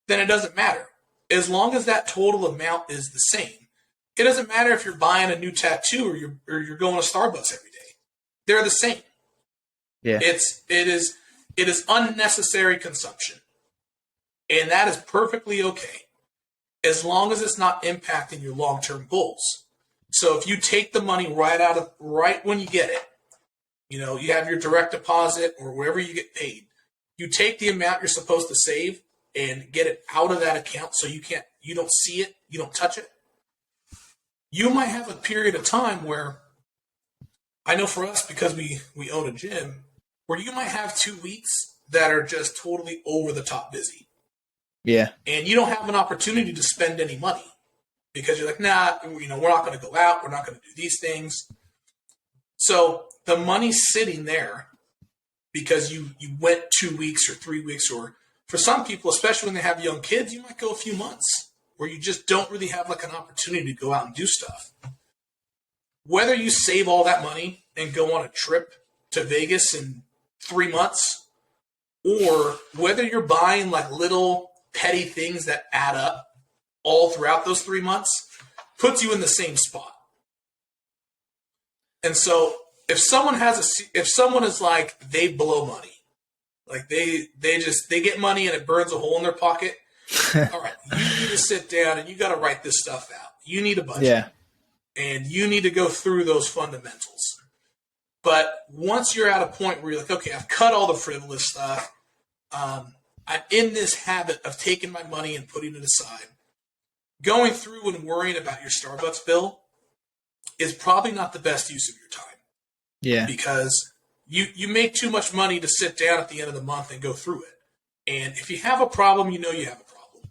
then it doesn't matter. As long as that total amount is the same. It doesn't matter if you're buying a new tattoo or you're going to Starbucks every day. They're the same. Yeah. It is unnecessary consumption. And that is perfectly okay, as long as it's not impacting your long-term goals. So if you take the money right when you get it, you have your direct deposit or wherever you get paid, you take the amount you're supposed to save and get it out of that account so you don't see it, you don't touch it. You might have a period of time where, I know for us, because we own a gym, where you might have 2 weeks that are just totally over the top busy. Yeah. And you don't have an opportunity to spend any money because you're like, nah, we're not going to go out. We're not going to do these things. So the money's sitting there because you went 2 weeks or 3 weeks, or for some people, especially when they have young kids, you might go a few months where you just don't really have like an opportunity to go out and do stuff. whether you save all that money and go on a trip to Vegas in 3 months, or whether you're buying like little petty things that add up all throughout those 3 months, puts you in the same spot. And so if someone is like, they blow money, like they get money and it burns a hole in their pocket. All right, you need to sit down and you got to write this stuff out. You need a budget. Yeah. And you need to go through those fundamentals. But once you're at a point where you're like, okay, I've cut all the frivolous stuff. I'm in this habit of taking my money and putting it aside. Going through and worrying about your Starbucks bill is probably not the best use of your time. Yeah. Because you make too much money to sit down at the end of the month and go through it. And if you have a problem, you know you have a problem.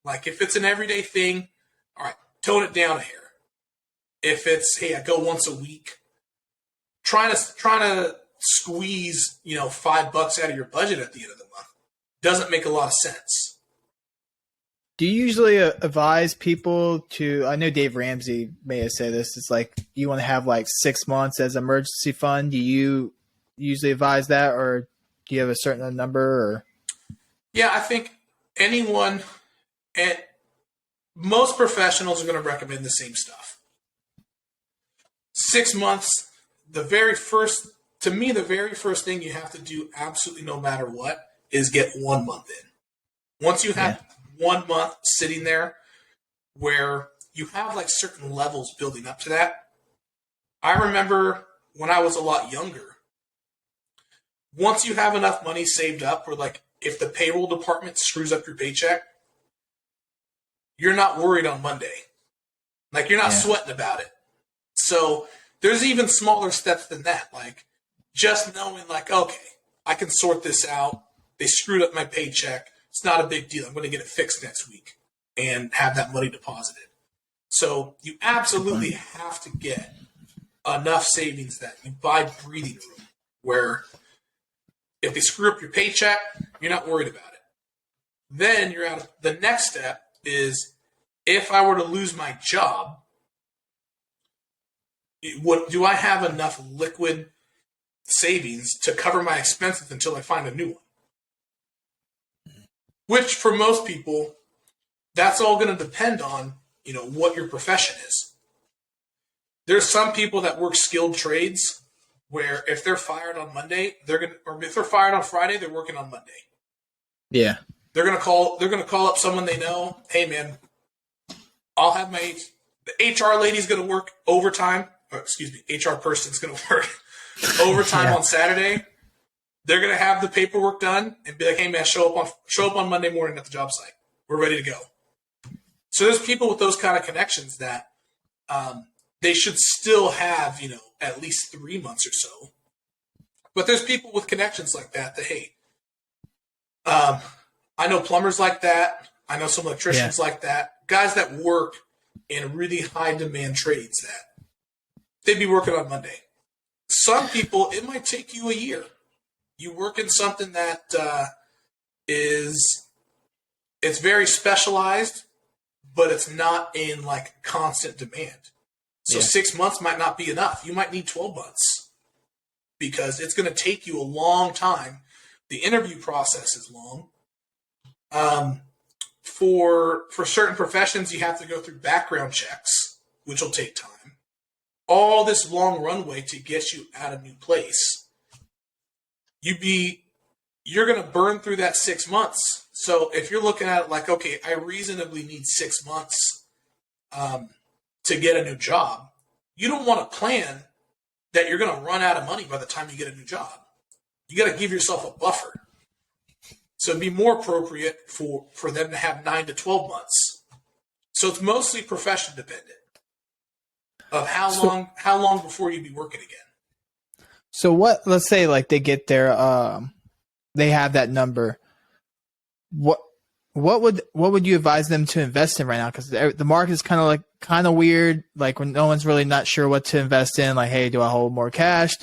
Like if it's an everyday thing, all right, tone it down a hair. If it's, hey, I go once a week, trying to squeeze, $5 out of your budget at the end of the month doesn't make a lot of sense. Do you usually advise people to, I know Dave Ramsey may have said this, it's like you want to have like 6 months as emergency fund. Do you usually advise that, or do you have a certain number? Or? Yeah, I think anyone, and most professionals are going to recommend the same stuff. 6 months, the very first thing you have to do, absolutely no matter what, is get 1 month in. Once you have 1 month sitting there where you have like certain levels building up to that. I remember when I was a lot younger, once you have enough money saved up where like if the payroll department screws up your paycheck, you're not worried on Monday. Like you're not sweating about it. So there's even smaller steps than that. Like just knowing like, okay, I can sort this out. They screwed up my paycheck. It's not a big deal. I'm going to get it fixed next week and have that money deposited. So you absolutely have to get enough savings that you buy breathing room where if they screw up your paycheck, you're not worried about it. Then you're out. The next step is if I were to lose my job, do I have enough liquid savings to cover my expenses until I find a new one? Which for most people, that's all going to depend on, what your profession is. There's some people that work skilled trades where if they're fired on Monday, or if they're fired on Friday, they're working on Monday. Yeah. They're going to call up someone they know. Hey man, I'll have the HR lady's going to work overtime. HR person's going to work overtime on Saturday. They're going to have the paperwork done and be like, hey, man, show up on Monday morning at the job site. We're ready to go. So there's people with those kind of connections that they should still have, at least 3 months or so. But there's people with connections like that, hey, I know plumbers like that. I know some electricians like that. Guys that work in really high demand trades that they'd be working on Monday. Some people, it might take you a year. You work in something that it's very specialized, but it's not in like constant demand. So 6 months might not be enough. You might need 12 months because it's going to take you a long time. The interview process is long. For certain professions, you have to go through background checks, which will take time. All this long runway to get you at a new place. You're going to burn through that 6 months. So if you're looking at it like, okay, I reasonably need 6 months to get a new job, you don't want to plan that you're going to run out of money by the time you get a new job. You got to give yourself a buffer. So it'd be more appropriate for them to have 9 to 12 months. So it's mostly profession dependent of how long before you'd be working again. So let's say like they get their, they have that number. What would you advise them to invest in right now? Because the market is kind of weird. Like when no one's really not sure what to invest in. Like, hey, do I hold more cash?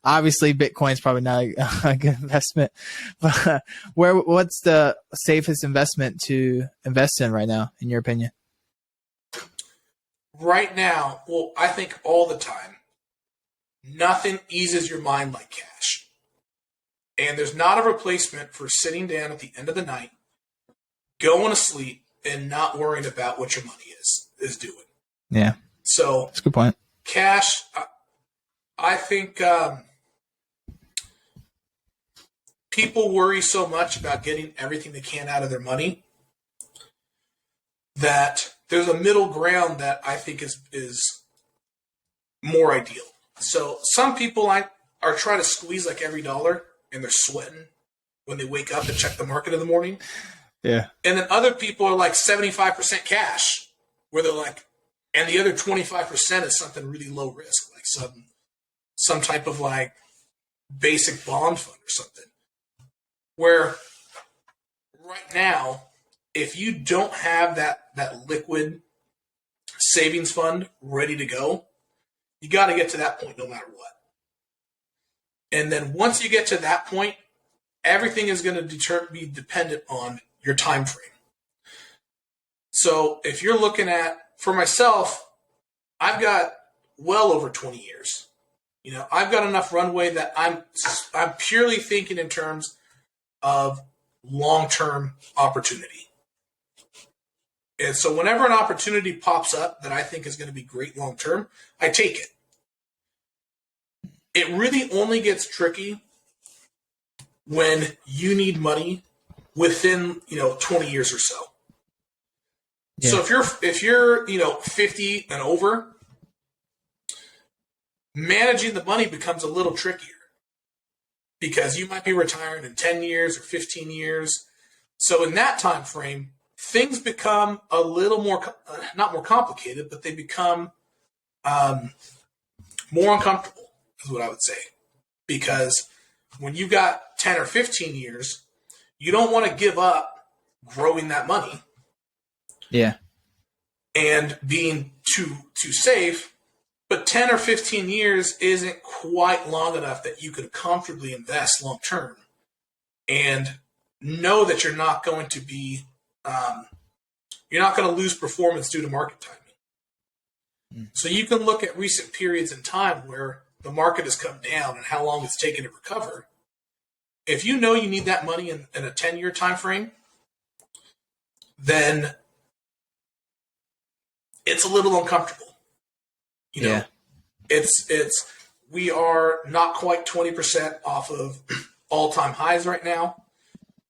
Obviously Bitcoin's probably not a good investment, but what's the safest investment to invest in right now, in your opinion? right now, well, I think all the time, nothing eases your mind like cash. And there's not a replacement for sitting down at the end of the night, going to sleep, and not worrying about what your money is doing. Yeah. So that's a good point. Cash, I think people worry so much about getting everything they can out of their money that there's a middle ground that I think is more ideal. So some people are trying to squeeze like every dollar, and they're sweating when they wake up and check the market in the morning. Yeah. And then other people are like 75% cash, where they're like, and the other 25% is something really low risk, like some type of like basic bond fund or something. Where right now, if you don't have that liquid savings fund ready to go, you got to get to that point no matter what. And then once you get to that point, everything is going to be dependent on your time frame. So if you're looking at, for myself, I've got well over 20 years. I've got enough runway that I'm purely thinking in terms of long-term opportunity. And so whenever an opportunity pops up that I think is going to be great long-term, I take it. It really only gets tricky when you need money within 20 years or so. Yeah. So if you're 50 and over, managing the money becomes a little trickier because you might be retiring in 10 years or 15 years. So in that time frame, things become a little more not more complicated, but they become more uncomfortable, is what I would say. Because when you got 10 or 15 years, you don't want to give up growing that money. Yeah. And being too safe, but 10 or 15 years isn't quite long enough that you can comfortably invest long term and know that you're not going to be you're not going to lose performance due to market timing. So you can look at recent periods in time where the market has come down and how long it's taken to recover. If you know you need that money in a 10-year time frame, then it's a little uncomfortable. Yeah. It's we are not quite 20% off of all-time highs right now.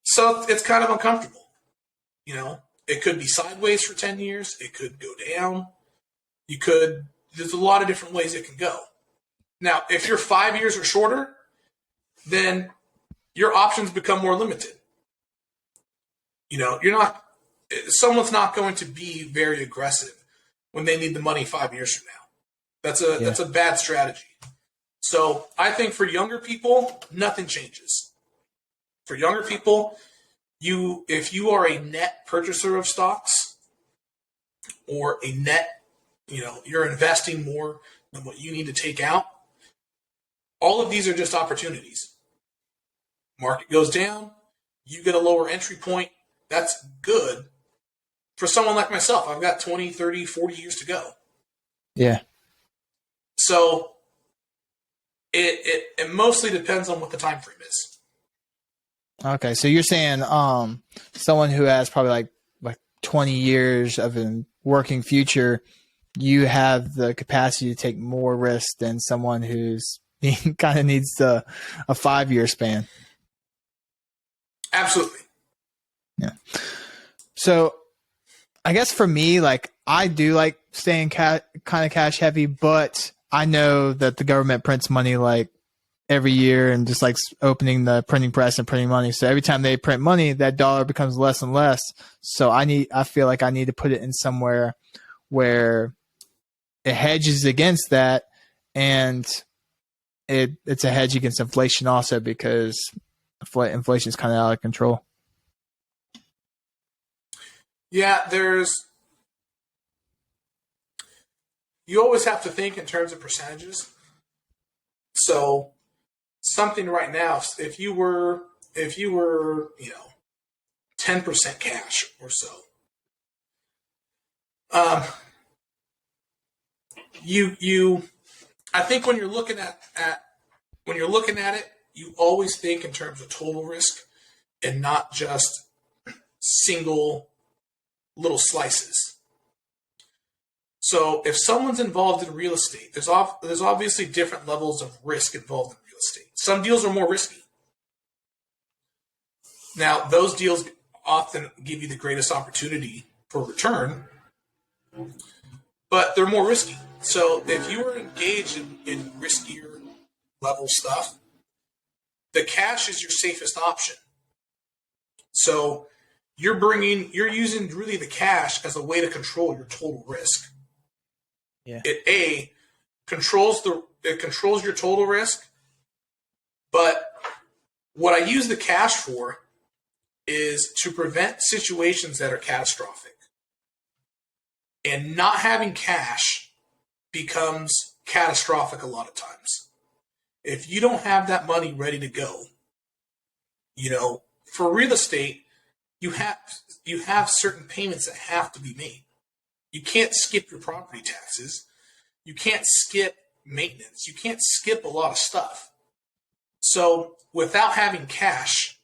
So it's kind of uncomfortable. It could be sideways for 10 years. It could go down. There's a lot of different ways it can go. Now, if you're 5 years or shorter, then your options become more limited. Someone's not going to be very aggressive when they need the money 5 years from now. That's a bad strategy. So I think for younger people, nothing changes. For younger people, if you are a net purchaser of stocks or a net, you're investing more than what you need to take out, all of these are just opportunities. Market goes down, you get a lower entry point. That's good for someone like myself. I've got 20, 30, 40 years to go. Yeah. So it mostly depends on what the time frame is. Okay, so you're saying someone who has probably like 20 years of a working future, you have the capacity to take more risk than someone who's kind of needs a 5-year span. Absolutely. Yeah. So I guess for me, I do like staying kind of cash heavy, but I know that the government prints money every year and just opening the printing press and printing money. So every time they print money, that dollar becomes less and less. So I feel like I need to put it in somewhere where it hedges against that, and it's a hedge against inflation also, because inflation is kind of out of control. Yeah, you always have to think in terms of percentages. So something right now, if you were 10% cash or so, I think when you're looking at it, you always think in terms of total risk and not just single little slices. So if someone's involved in real estate, there's obviously different levels of risk involved in real estate. Some deals are more risky. Now, those deals often give you the greatest opportunity for return, but they're more risky. So if you are engaged in riskier level stuff, the cash is your safest option. So you're using really the cash as a way to control your total risk. Yeah. It controls your total risk, but what I use the cash for is to prevent situations that are catastrophic. And not having cash becomes catastrophic a lot of times. If you don't have that money ready to go, for real estate, you have certain payments that have to be made. You can't skip your property taxes. You can't skip maintenance. You can't skip a lot of stuff. So without having cash,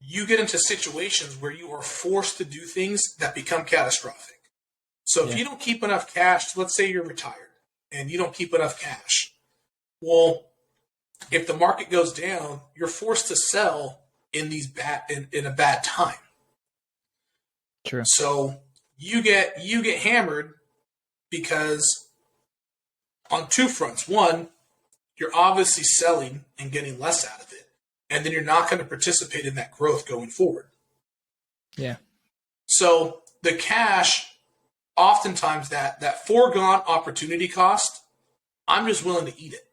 you get into situations where you are forced to do things that become catastrophic. So if you don't keep enough cash, let's say you're retired and you don't keep enough cash. Well, if the market goes down, you're forced to sell in a bad time. True. So you get hammered because on two fronts. One, you're obviously selling and getting less out of it, and then you're not going to participate in that growth going forward. Yeah. So the cash, oftentimes that foregone opportunity cost, I'm just willing to eat it.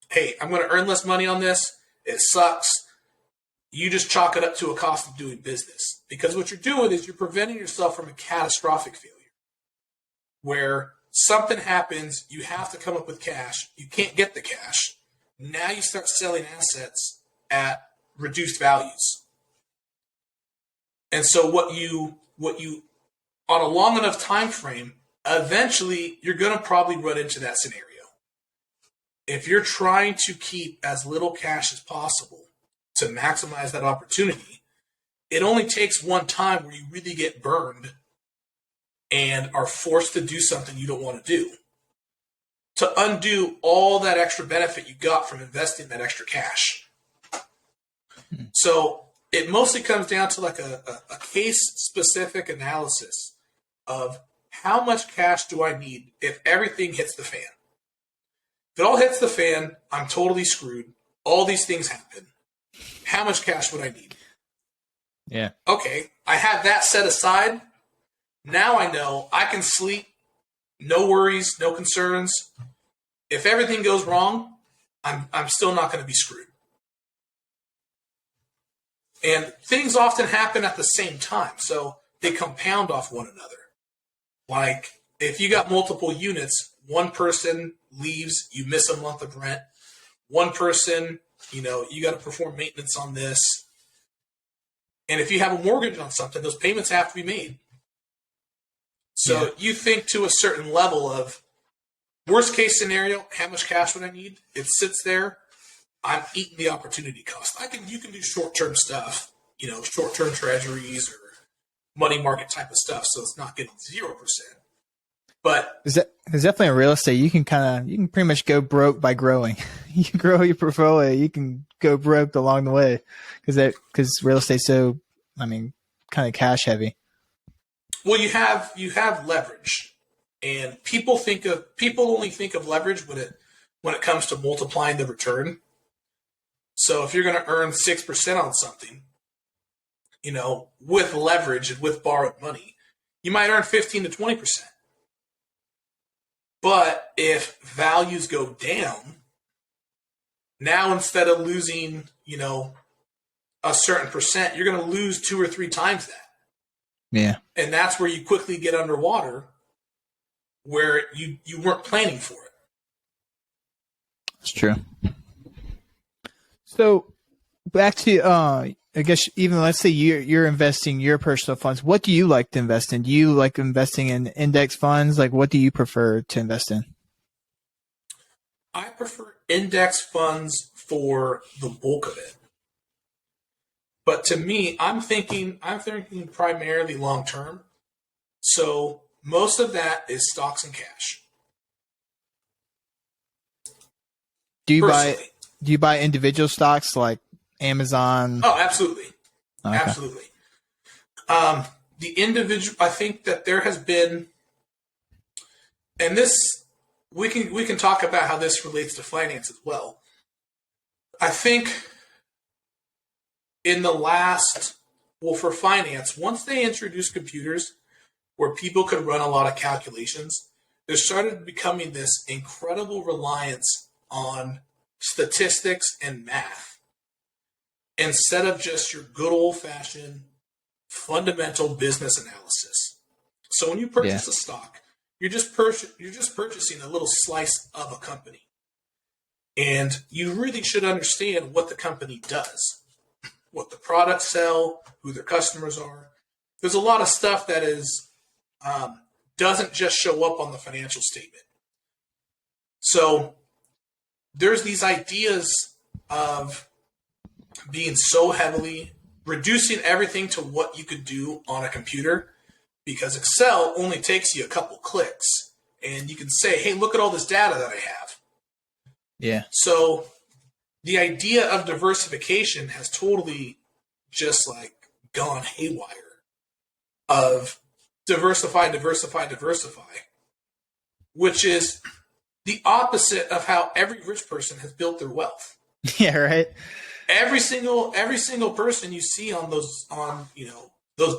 Hey, I'm going to earn less money on this. It sucks. You just chalk it up to a cost of doing business. Because what you're doing is you're preventing yourself from a catastrophic failure. Where something happens, you have to come up with cash. You can't get the cash. Now you start selling assets at reduced values. And so what you on a long enough time frame, eventually you're going to probably run into that scenario. If you're trying to keep as little cash as possible to maximize that opportunity, it only takes one time where you really get burned and are forced to do something you don't want to do to undo all that extra benefit you got from investing that extra cash. So it mostly comes down to like a case-specific analysis of how much cash do I need if everything hits the fan. If it all hits the fan, I'm totally screwed. All these things happen. How much cash would I need? Yeah. Okay, I have that set aside. Now I know I can sleep, no worries, no concerns. If everything goes wrong, I'm still not going to be screwed. And things often happen at the same time, so they compound off one another. Like, if you got multiple units, one person leaves, you miss a month of rent. One person, you got to perform maintenance on this. And if you have a mortgage on something, those payments have to be made. So you think to a certain level of worst case scenario, how much cash would I need? It sits there. I'm eating the opportunity cost. You can do short-term stuff, short-term treasuries or money market type of stuff. So it's not getting 0%. But there's definitely in real estate, you can pretty much go broke by growing. You can grow your portfolio, you can go broke along the way because real estate's so, kind of cash heavy. Well, you have leverage, and people only think of leverage when it comes to multiplying the return. So if you're going to earn 6% on something, with leverage and with borrowed money, you might earn 15 to 20%. But if values go down, now instead of losing, a certain percent, you're going to lose 2 or 3 times that. Yeah. And that's where you quickly get underwater, where you weren't planning for it. That's true. So back to I guess even let's say you're investing your personal funds. What do you like to invest in? Do you like investing in index funds? Like, what do you prefer to invest in? I prefer index funds for the bulk of it. But to me, I'm thinking primarily long term. So most of that is stocks and cash. Do you buy individual stocks like Amazon? Oh, absolutely. Okay. Absolutely. The individual, I think that there has been, and this, we can talk about how this relates to finance as well. I think in the last, for finance, once they introduced computers where people could run a lot of calculations, there started becoming this incredible reliance on statistics and math instead of just your good old-fashioned fundamental business analysis. So when you purchase a stock, you're just purchasing a little slice of a company. And you really should understand what the company does, what the products sell, who their customers are. There's a lot of stuff that is doesn't just show up on the financial statement. So there's these ideas of being so heavily reducing everything to what you could do on a computer, because Excel only takes you a couple clicks and you can say, hey, look at all this data that I have. Yeah. So the idea of diversification has totally just like gone haywire of diversify, which is the opposite of how every rich person has built their wealth. Yeah, right. Every single person you see on those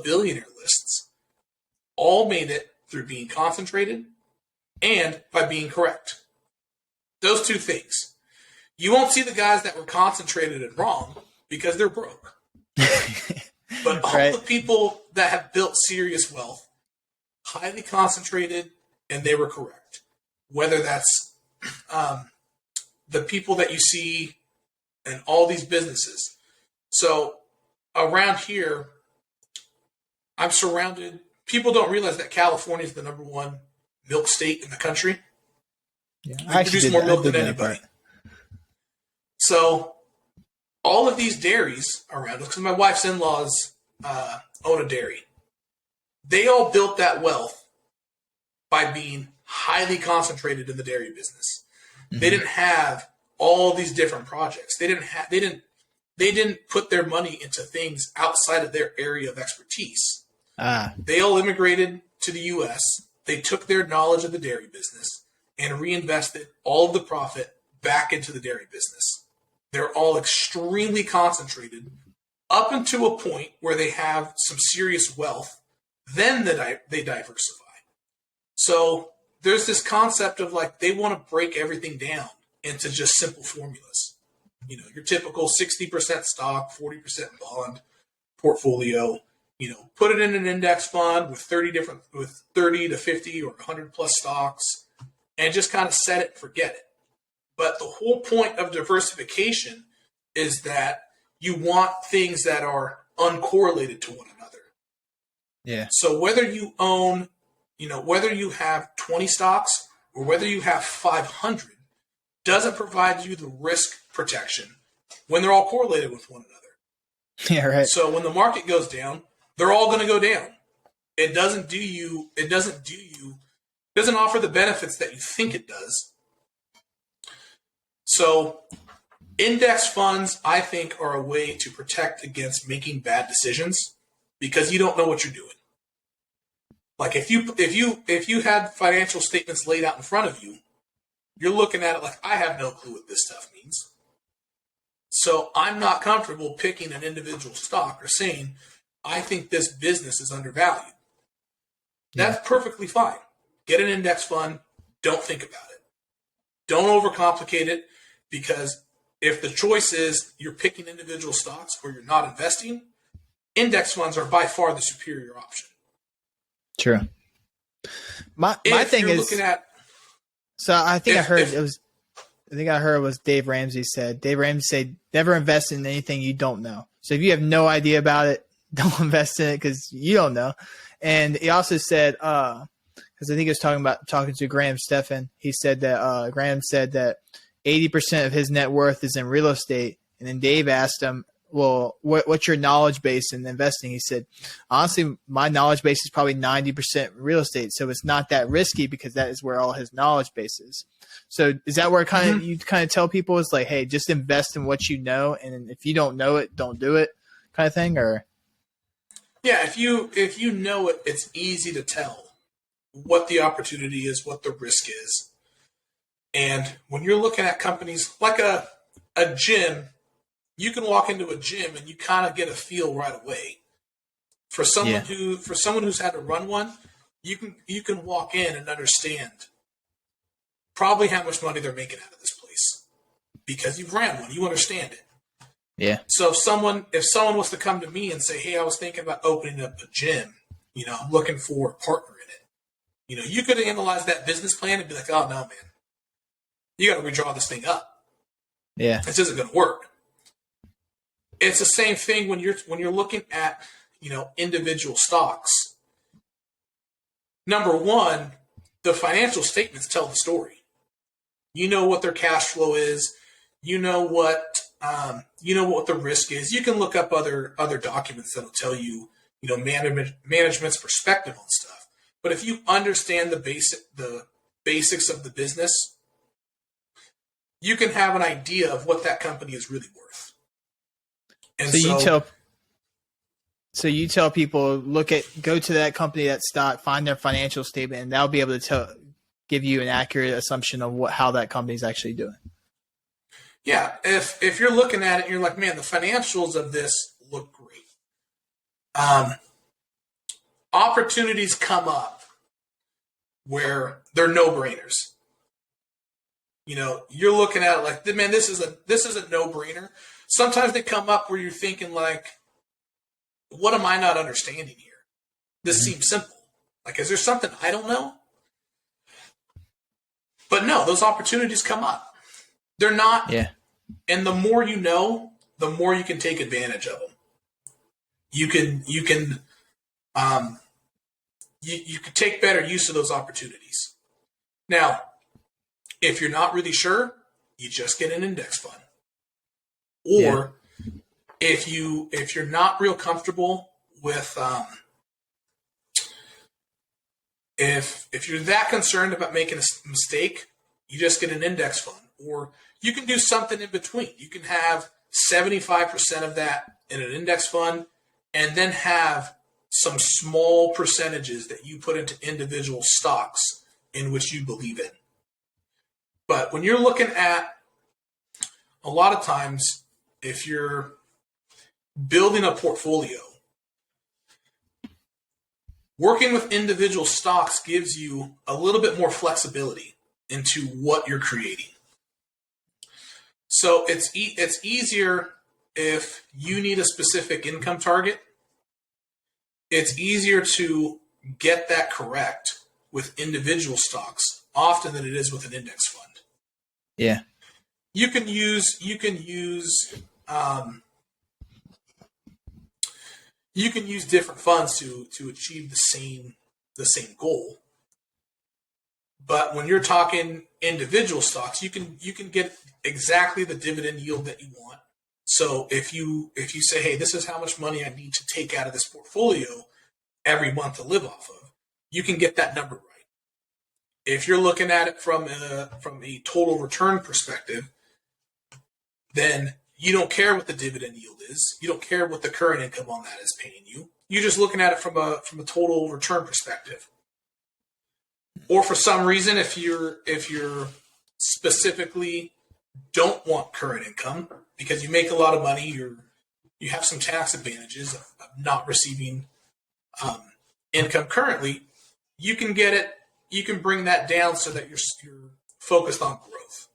billionaire lists all made it through being concentrated and by being correct. Those two things. You won't see the guys that were concentrated and wrong because they're broke. But all the people that have built serious wealth, highly concentrated, and they were correct. Whether that's the people that you see in all these businesses. So around here, I'm surrounded. People don't realize that California is the number one milk state in the country. Yeah, we produce more milk than anybody. So all of these dairies around us, because my wife's in-laws own a dairy, they all built that wealth by being highly concentrated in the dairy business. Mm-hmm. They didn't have all these different projects. They didn't put their money into things outside of their area of expertise. They all immigrated to the U.S. They took their knowledge of the dairy business and reinvested all of the profit back into the dairy business. They're all extremely concentrated up until a point where they have some serious wealth. Then they diversify. So there's this concept of like they want to break everything down into just simple formulas. You know, your typical 60% stock, 40% bond portfolio. You know, put it in an index fund with 30 to 50 or 100 plus stocks and just kind of set it and forget it. But the whole point of diversification is that you want things that are uncorrelated to one another. Yeah. So whether you own, whether you have 20 stocks or whether you have 500 doesn't provide you the risk protection when they're all correlated with one another. Yeah, right. So when the market goes down, they're all going to go down. It doesn't offer the benefits that you think it does. So index funds, I think, are a way to protect against making bad decisions because you don't know what you're doing. Like if you had financial statements laid out in front of you, you're looking at it like, I have no clue what this stuff means. So I'm not comfortable picking an individual stock or saying, I think this business is undervalued. That's perfectly fine. Get an index fund. Don't think about it. Don't overcomplicate it, because if the choice is you're picking individual stocks or you're not investing, index funds are by far the superior option. True. My thing is looking at. So I think I heard it was Dave Ramsey said. Dave Ramsey said, never invest in anything you don't know. So if you have no idea about it, don't invest in it because you don't know. And he also said, because I think he was talking to Graham Stephan. He said that Graham said that 80% of his net worth is in real estate. And then Dave asked him, well, what's your knowledge base in investing? He said, honestly, my knowledge base is probably 90% real estate. So it's not that risky because that is where all his knowledge base is. So is that where you kind of tell people is like, hey, just invest in what you know. And if you don't know it, don't do it kind of thing? Or yeah, if you know it, it's easy to tell what the opportunity is, what the risk is. And when you're looking at companies like a gym, you can walk into a gym and you kind of get a feel right away. For someone who's had to run one, you can walk in and understand probably how much money they're making out of this place because you've ran one. You understand it. Yeah. So if someone was to come to me and say, "Hey, I was thinking about opening up a gym. I'm looking for a partner in it." You could analyze that business plan and be like, "Oh no, man, you got to redraw this thing up. Yeah, this isn't going to work." It's the same thing when you're looking at individual stocks. Number one, the financial statements tell the story. You know what their cash flow is. You know what the risk is. You can look up other documents that'll tell you management's perspective on stuff. But if you understand the basics of the business, you can have an idea of what that company is really worth. And so you tell people go to that company, that stock, find their financial statement, and they'll be able to give you an accurate assumption of how that company's actually doing. Yeah, if you're looking at it and you're like, man, the financials of this look great. Opportunities come up where they're no-brainers. You're looking at it like, man, this is a no-brainer. Sometimes they come up where you're thinking like, what am I not understanding here? This seems simple. Like, is there something I don't know? But no, those opportunities come up. They're not. Yeah. And the more you know, the more you can take advantage of them. You can take better use of those opportunities. Now, if you're not really sure, you just get an index fund. Or if you're not real comfortable with if you're that concerned about making a mistake, you just get an index fund. Or you can do something in between. You can have 75% of that in an index fund and then have some small percentages that you put into individual stocks in which you believe in. But when you're looking at, a lot of times, if you're building a portfolio, working with individual stocks gives you a little bit more flexibility into what you're creating. So it's easier if you need a specific income target. It's easier to get that correct with individual stocks often than it is with an index fund. Yeah. You can use different funds to achieve the same goal. But when you're talking individual stocks, you can get exactly the dividend yield that you want. So if you say, hey, this is how much money I need to take out of this portfolio every month to live off of, you can get that number right. If you're looking at it from a total return perspective, then you don't care what the dividend yield is. You don't care what the current income on that is paying you. You're just looking at it from a total return perspective. Or for some reason, if you're specifically don't want current income because you make a lot of money, you have some tax advantages of not receiving income currently, you can get it. You can bring that down so that you're focused on growth.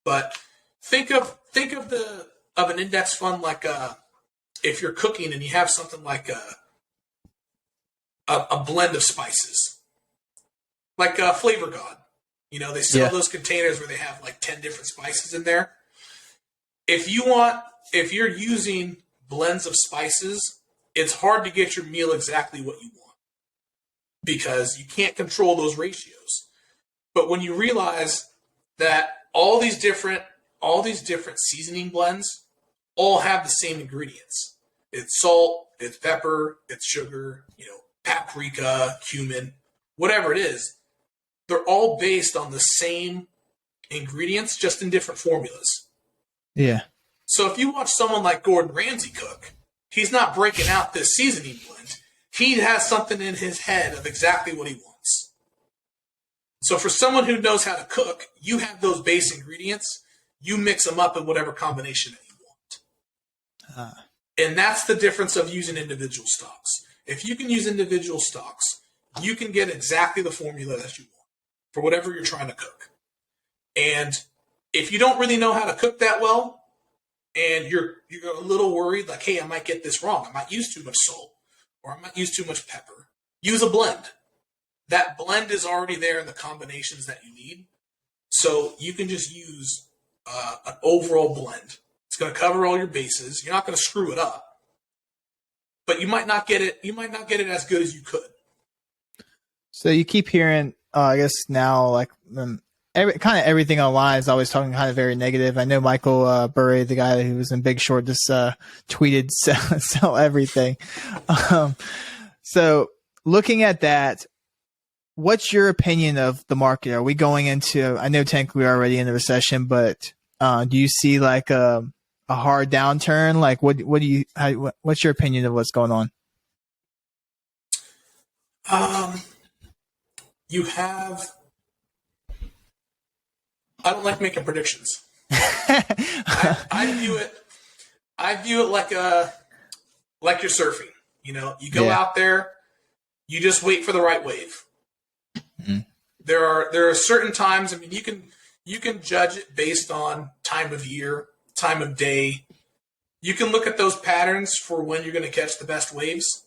But think of an index fund like if you're cooking and you have something like a blend of spices, like Flavor God. They sell those containers where they have like 10 different spices in there. If you're using blends of spices, it's hard to get your meal exactly what you want because you can't control those ratios. But when you realize that all these different seasoning blends all have the same ingredients. It's salt, it's pepper, it's sugar, paprika, cumin, whatever it is. They're all based on the same ingredients, just in different formulas. Yeah. So if you watch someone like Gordon Ramsay cook, he's not breaking out this seasoning blend. He has something in his head of exactly what he wants. So for someone who knows how to cook, you have those base ingredients. You mix them up in whatever combination that you want. And that's the difference of using individual stocks. If you can use individual stocks, you can get exactly the formula that you want for whatever you're trying to cook. And if you don't really know how to cook that well, and you're a little worried, like, hey, I might get this wrong. I might use too much salt, or I might use too much pepper. Use a blend. That blend is already there in the combinations that you need. So you can just use an overall blend. It's going to cover all your bases. You're not going to screw it up, but you might not get it. You might not get it as good as you could. So you keep hearing, I guess now, like kind of everything online is always talking kind of very negative. I know Michael Burry, the guy who was in Big Short, just tweeted sell everything. So looking at that, what's your opinion of the market? Are we going into? I know technically we're already in the recession, but do you see like a hard downturn? Like what's your opinion of what's going on? I don't like making predictions. I view it like you're surfing. You go out there, you just wait for the right wave. Mm-hmm. There are certain times. I mean, you can judge it based on time of year, time of day. You can look at those patterns for when you're going to catch the best waves.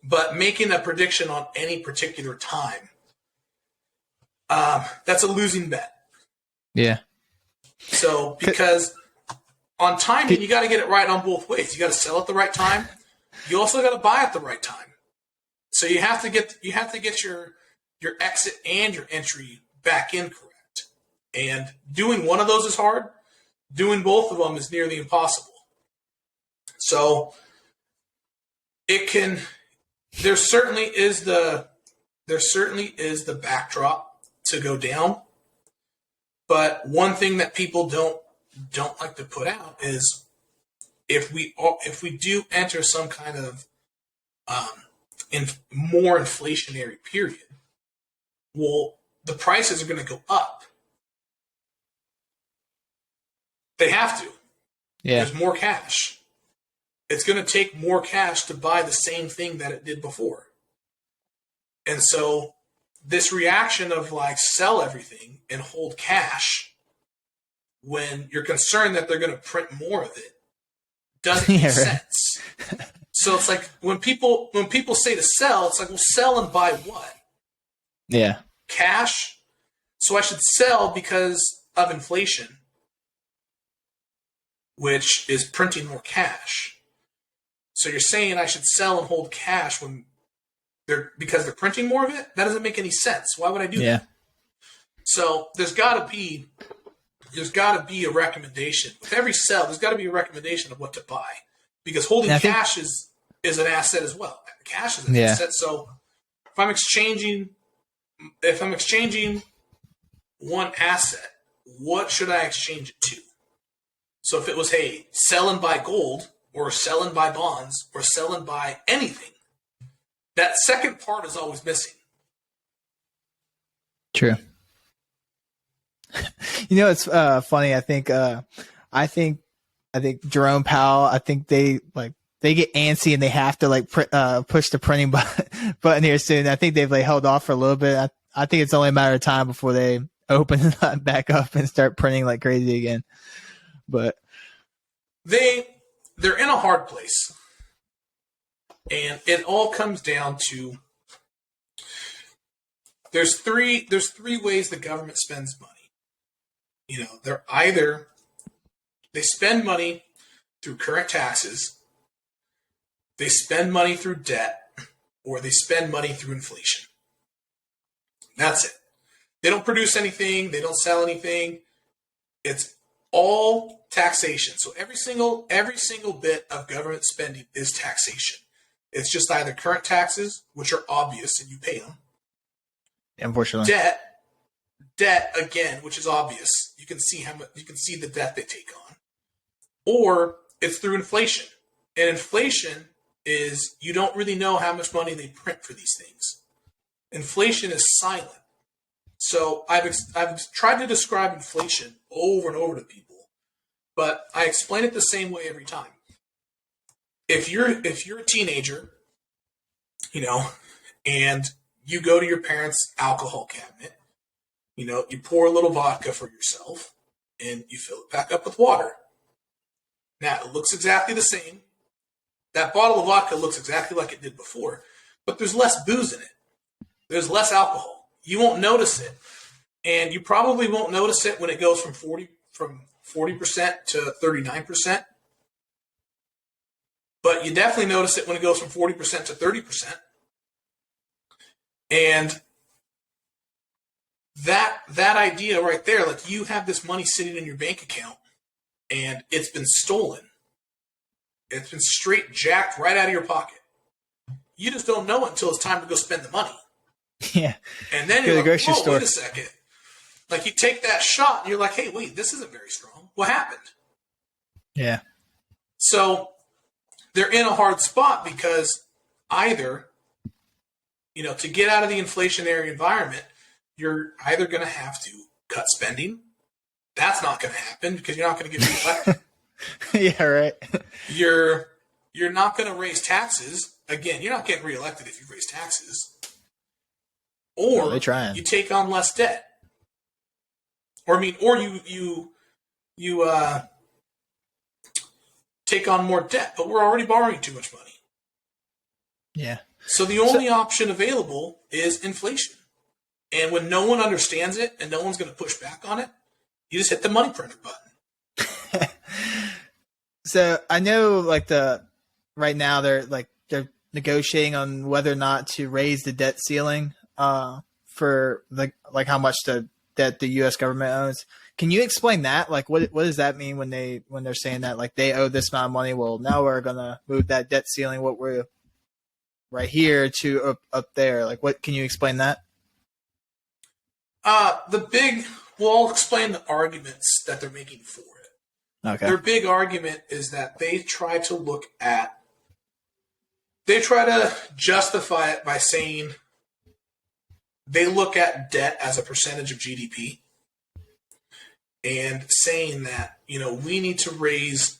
But making a prediction on any particular time, that's a losing bet. Yeah. So because on timing, you got to get it right on both ways. You got to sell at the right time. You also got to buy at the right time. So you have to get your exit and your entry back in correct. And doing one of those is hard. Doing both of them is nearly impossible. So there certainly is the backdrop to go down. But one thing that people don't like to put out is if we do enter some kind of more inflationary period, well, the prices are going to go up. They have to. Yeah. There's more cash. It's going to take more cash to buy the same thing that it did before. And so this reaction of like sell everything and hold cash when you're concerned that they're going to print more of it doesn't make sense. So it's like when people say to sell, it's like, well, sell and buy what? Yeah. Cash. So I should sell because of inflation, which is printing more cash. So you're saying I should sell and hold cash because they're printing more of it? That doesn't make any sense. Why would I do that? So there's got to be a recommendation. With every sell, there's got to be a recommendation of what to buy. Because holding cash is an asset as well. Cash is an asset. So if I'm exchanging one asset, what should I exchange it to? So if it was, hey, sell and buy gold, or sell and buy bonds, or sell and buy anything, that second part is always missing. True. It's funny. I think Jerome Powell, I think they get antsy and they have to push the printing button here soon. I think they've held off for a little bit. I think it's only a matter of time before they open it back up and start printing like crazy again. But they're in a hard place. And it all comes down to there's three ways the government spends money. They're either they spend money through current taxes, they spend money through debt, or they spend money through inflation. That's it. They don't produce anything. They don't sell anything. It's all taxation. So every single bit of government spending is taxation. It's just either current taxes, which are obvious and you pay them. Unfortunately. Debt again, which is obvious. You can see how much, you can see the debt they take on. Or it's through inflation. And inflation is, you don't really know how much money they print for these things. Inflation is silent. So I've tried to describe inflation over and over to people, but I explain it the same way every time. If you're a teenager, and you go to your parents' alcohol cabinet, you pour a little vodka for yourself and you fill it back up with water. Now it looks exactly the same. That bottle of vodka looks exactly like it did before, but there's less booze in it. There's less alcohol. You won't notice it. And you probably won't notice it when it goes from 40% to 39%. But you definitely notice it when it goes from 40% to 30%. And that idea right there, like you have this money sitting in your bank account and it's been stolen. It's been straight jacked right out of your pocket. You just don't know it until it's time to go spend the money. Yeah. And then you're like, whoa, wait a second. Like you take that shot and you're like, hey, wait, this isn't very strong. What happened? Yeah. So they're in a hard spot because either, to get out of the inflationary environment, you're either going to have to cut spending. That's not going to happen because you're not going to get reelected. Yeah, right. You're not going to raise taxes. Again, you're not getting reelected if you raise taxes. Or you take on less debt. Or you take on more debt, but we're already borrowing too much money. Yeah. So the only option available is inflation. And when no one understands it and no one's going to push back on it, you just hit the money printer button. So I know right now they're negotiating on whether or not to raise the debt ceiling for how much the debt the U.S. government owns. Can you explain that? Like, what does that mean when they're saying that like they owe this amount of money? Well, now we're gonna move that debt ceiling. What we're right here to up there. Like, what can you explain that? I'll explain the arguments that they're making for it. Okay. Their big argument is that they try to justify it by saying they look at debt as a percentage of GDP and saying that, we need to raise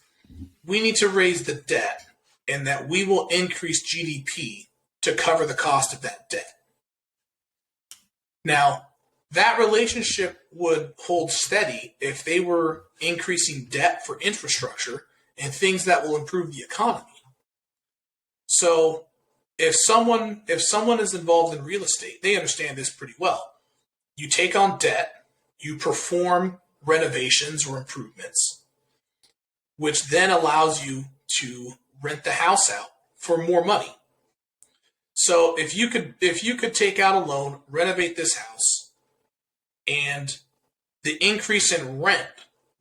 the debt and that we will increase GDP to cover the cost of that debt. Now, that relationship would hold steady if they were increasing debt for infrastructure and things that will improve the economy. So if someone is involved in real estate, they understand this pretty well. You take on debt, you perform renovations or improvements, which then allows you to rent the house out for more money. So if you could take out a loan, renovate this house, and the increase in rent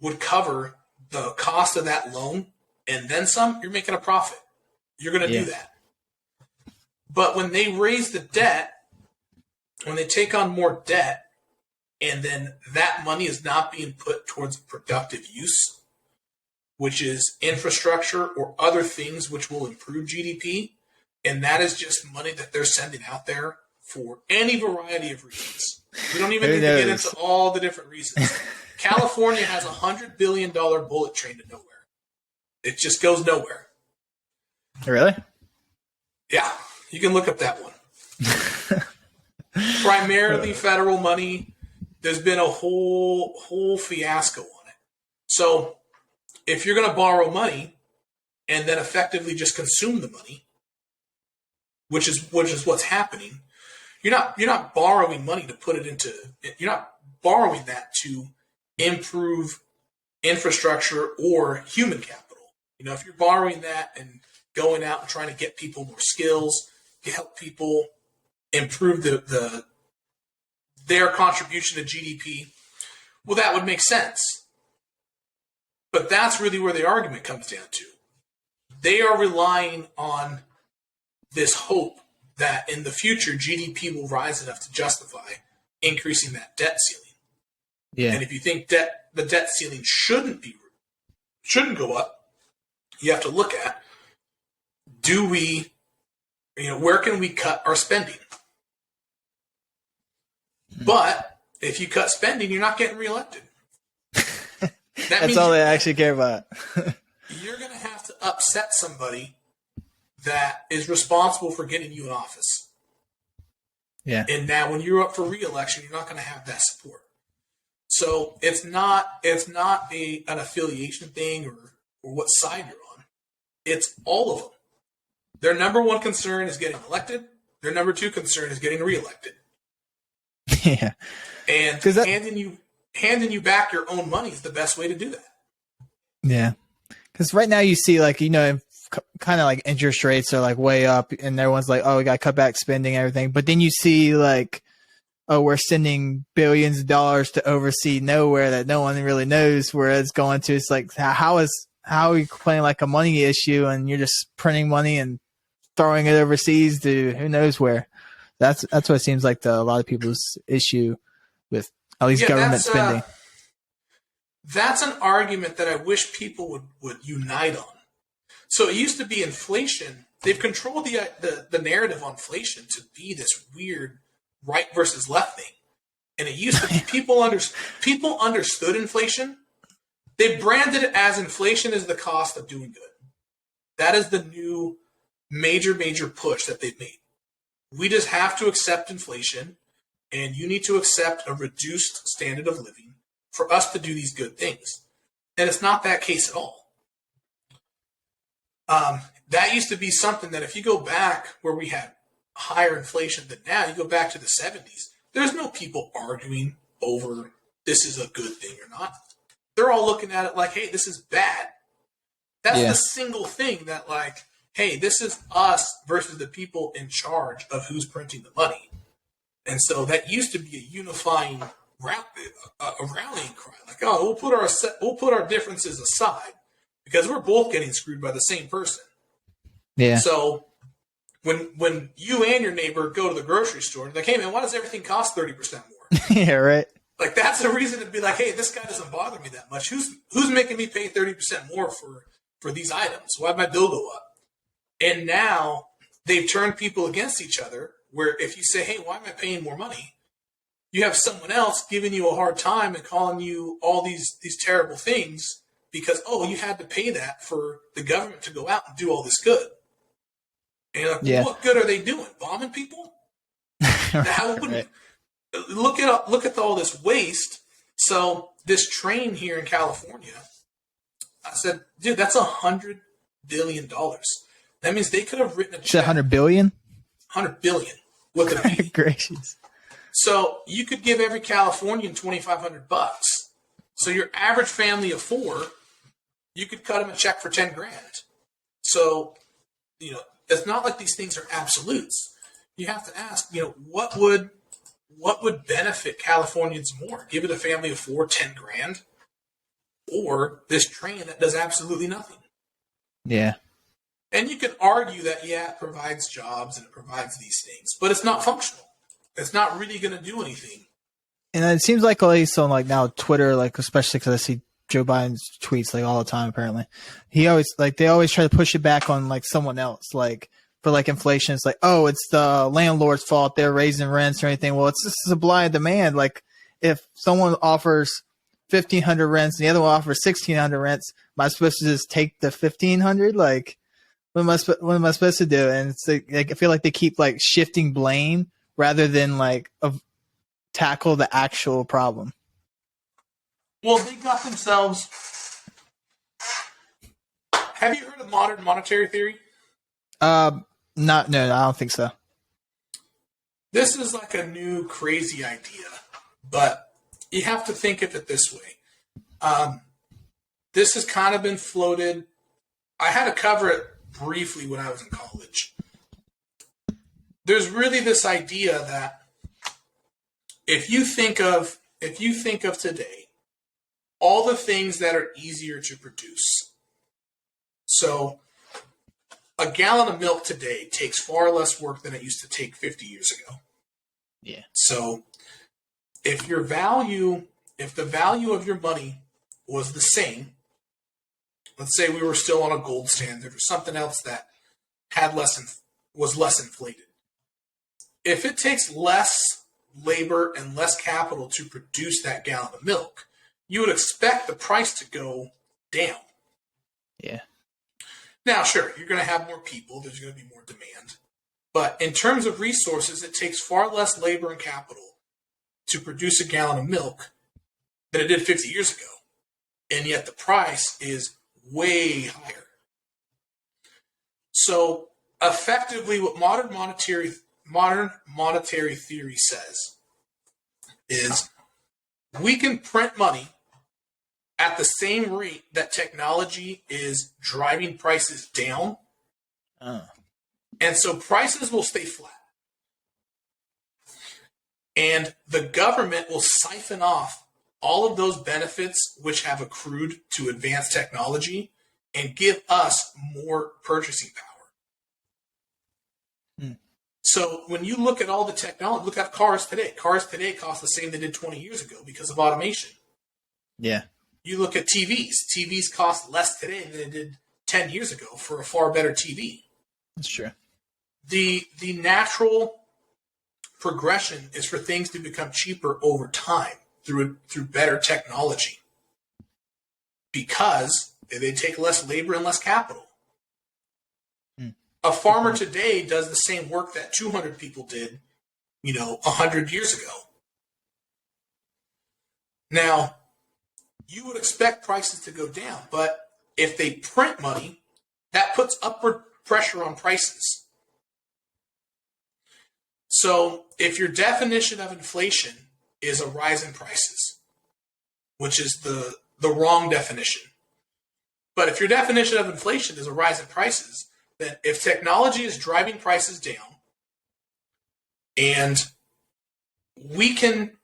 would cover the cost of that loan and then some, you're making a profit. You're going to do that. But when they raise the debt, when they take on more debt, and then that money is not being put towards productive use, which is infrastructure or other things which will improve GDP, and that is just money that they're sending out there for any variety of reasons. We don't even need to get into all the different reasons. California has a $100 billion bullet train to nowhere. It just goes nowhere. Really? Yeah, you can look up that one. Primarily federal money. There's been a whole fiasco on it. So if you're going to borrow money and then effectively just consume the money, which is what's happening, you're not borrowing money to put it into. You're not borrowing that to improve infrastructure or human capital. If you're borrowing that and going out and trying to get people more skills, to help people improve their contribution to GDP, well, that would make sense. But that's really where the argument comes down to. They are relying on this hope that in the future GDP will rise enough to justify increasing that debt ceiling. Yeah. And if you think the debt ceiling shouldn't go up, you have to look at, where can we cut our spending? But if you cut spending, you're not getting reelected. That's all they actually care about. You're going to have to upset somebody that is responsible for getting you in office. Yeah. And now when you're up for re-election, you're not going to have that support. So it's not an affiliation thing or what side you're on. It's all of them. Their number one concern is getting elected. Their number two concern is getting reelected. Yeah. And handing you back your own money is the best way to do that. Yeah. Because right now you see kind of like interest rates are like way up and everyone's like, oh, we got to cut back spending and everything. But then you see like, oh, we're sending billions of dollars to oversee nowhere that no one really knows where it's going to. It's like, how are you playing like a money issue and you're just printing money and throwing it overseas to who knows where? That's what it seems like a lot of people's issue with at least government spending. That's an argument that I wish people would unite on. So it used to be inflation. They've controlled the narrative on inflation to be this weird right versus left thing. And it used to be people understood inflation. They branded it as inflation is the cost of doing good. That is the new major push that they've made. We just have to accept inflation, and you need to accept a reduced standard of living for us to do these good things. And it's not that case at all. That used to be something that if you go back where we had higher inflation than now, you go back to the 70s, there's no people arguing over this is a good thing or not. They're all looking at it like, hey, this is bad. That's the single thing that like, hey, this is us versus the people in charge of who's printing the money. And so that used to be a unifying rallying cry. Like, oh, we'll put our differences aside because we're both getting screwed by the same person. Yeah. So when you and your neighbor go to the grocery store, like, hey man, why does everything cost 30% more? Yeah, right. Like that's a reason to be like, hey, this guy doesn't bother me that much. Who's making me pay 30% more for these items? Why'd my bill go up? And now they've turned people against each other, where if you say, hey, why am I paying more money? You have someone else giving you a hard time and calling you all these terrible things because, oh, you had to pay that for the government to go out and do all this good. And you're like, well, what good are they doing? Bombing people? Right. Look at all this waste. So this train here in California, I said, dude, that's $100 billion. That means they could have written a check. 100 billion? 100 billion with a B. Gracious. So you could give every Californian $2,500. So your average family of four, you could cut them a check for $10,000. So, it's not like these things are absolutes. You have to ask, what would benefit Californians more? Give it a family of four, $10,000, or this train that does absolutely nothing. Yeah. And you could argue that, it provides jobs and it provides these things, but it's not functional. It's not really going to do anything. And it seems like at least on like now Twitter, like especially because I see Joe Biden's tweets like all the time. Apparently, they always try to push it back on like someone else. Like for like inflation, it's like, oh, it's the landlord's fault. They're raising rents or anything. Well, it's just supply and demand. Like if someone offers 1,500 rents and the other one offers 1,600 rents, am I supposed to just take the 1,500? Like what am I supposed to do? And it's like I feel like they keep like shifting blame rather than like tackle the actual problem. Well, they got themselves. Have you heard of modern monetary theory? No, I don't think so. This is like a new crazy idea, but you have to think of it this way. This has kind of been floated I had to cover it briefly when I was in college. There's really this idea that if you think of today, all the things that are easier to produce. So a gallon of milk today takes far less work than it used to take 50 years ago. Yeah. So if the value of your money was the same, let's say we were still on a gold standard or something else that was less inflated. If it takes less labor and less capital to produce that gallon of milk, you would expect the price to go down. Yeah. Now, sure, you're going to have more people. There's going to be more demand. But in terms of resources, it takes far less labor and capital to produce a gallon of milk than it did 50 years ago. And yet the price is way higher. So effectively, what modern monetary theory says is we can print money at the same rate that technology is driving prices down. And so prices will stay flat. And the government will siphon off all of those benefits which have accrued to advanced technology and give us more purchasing power. So when you look at all the technology, look at cars today. Cars today cost the same they did 20 years ago because of automation. Yeah. You look at TVs. TVs cost less today than they did 10 years ago for a far better TV. That's true. The natural progression is for things to become cheaper over time through better technology because they take less labor and less capital. A farmer today does the same work that 200 people did, 100 years ago. Now, you would expect prices to go down, but if they print money, that puts upward pressure on prices. So if your definition of inflation is a rise in prices, which is the wrong definition, but if your definition of inflation is a rise in prices, then if technology is driving prices down and we can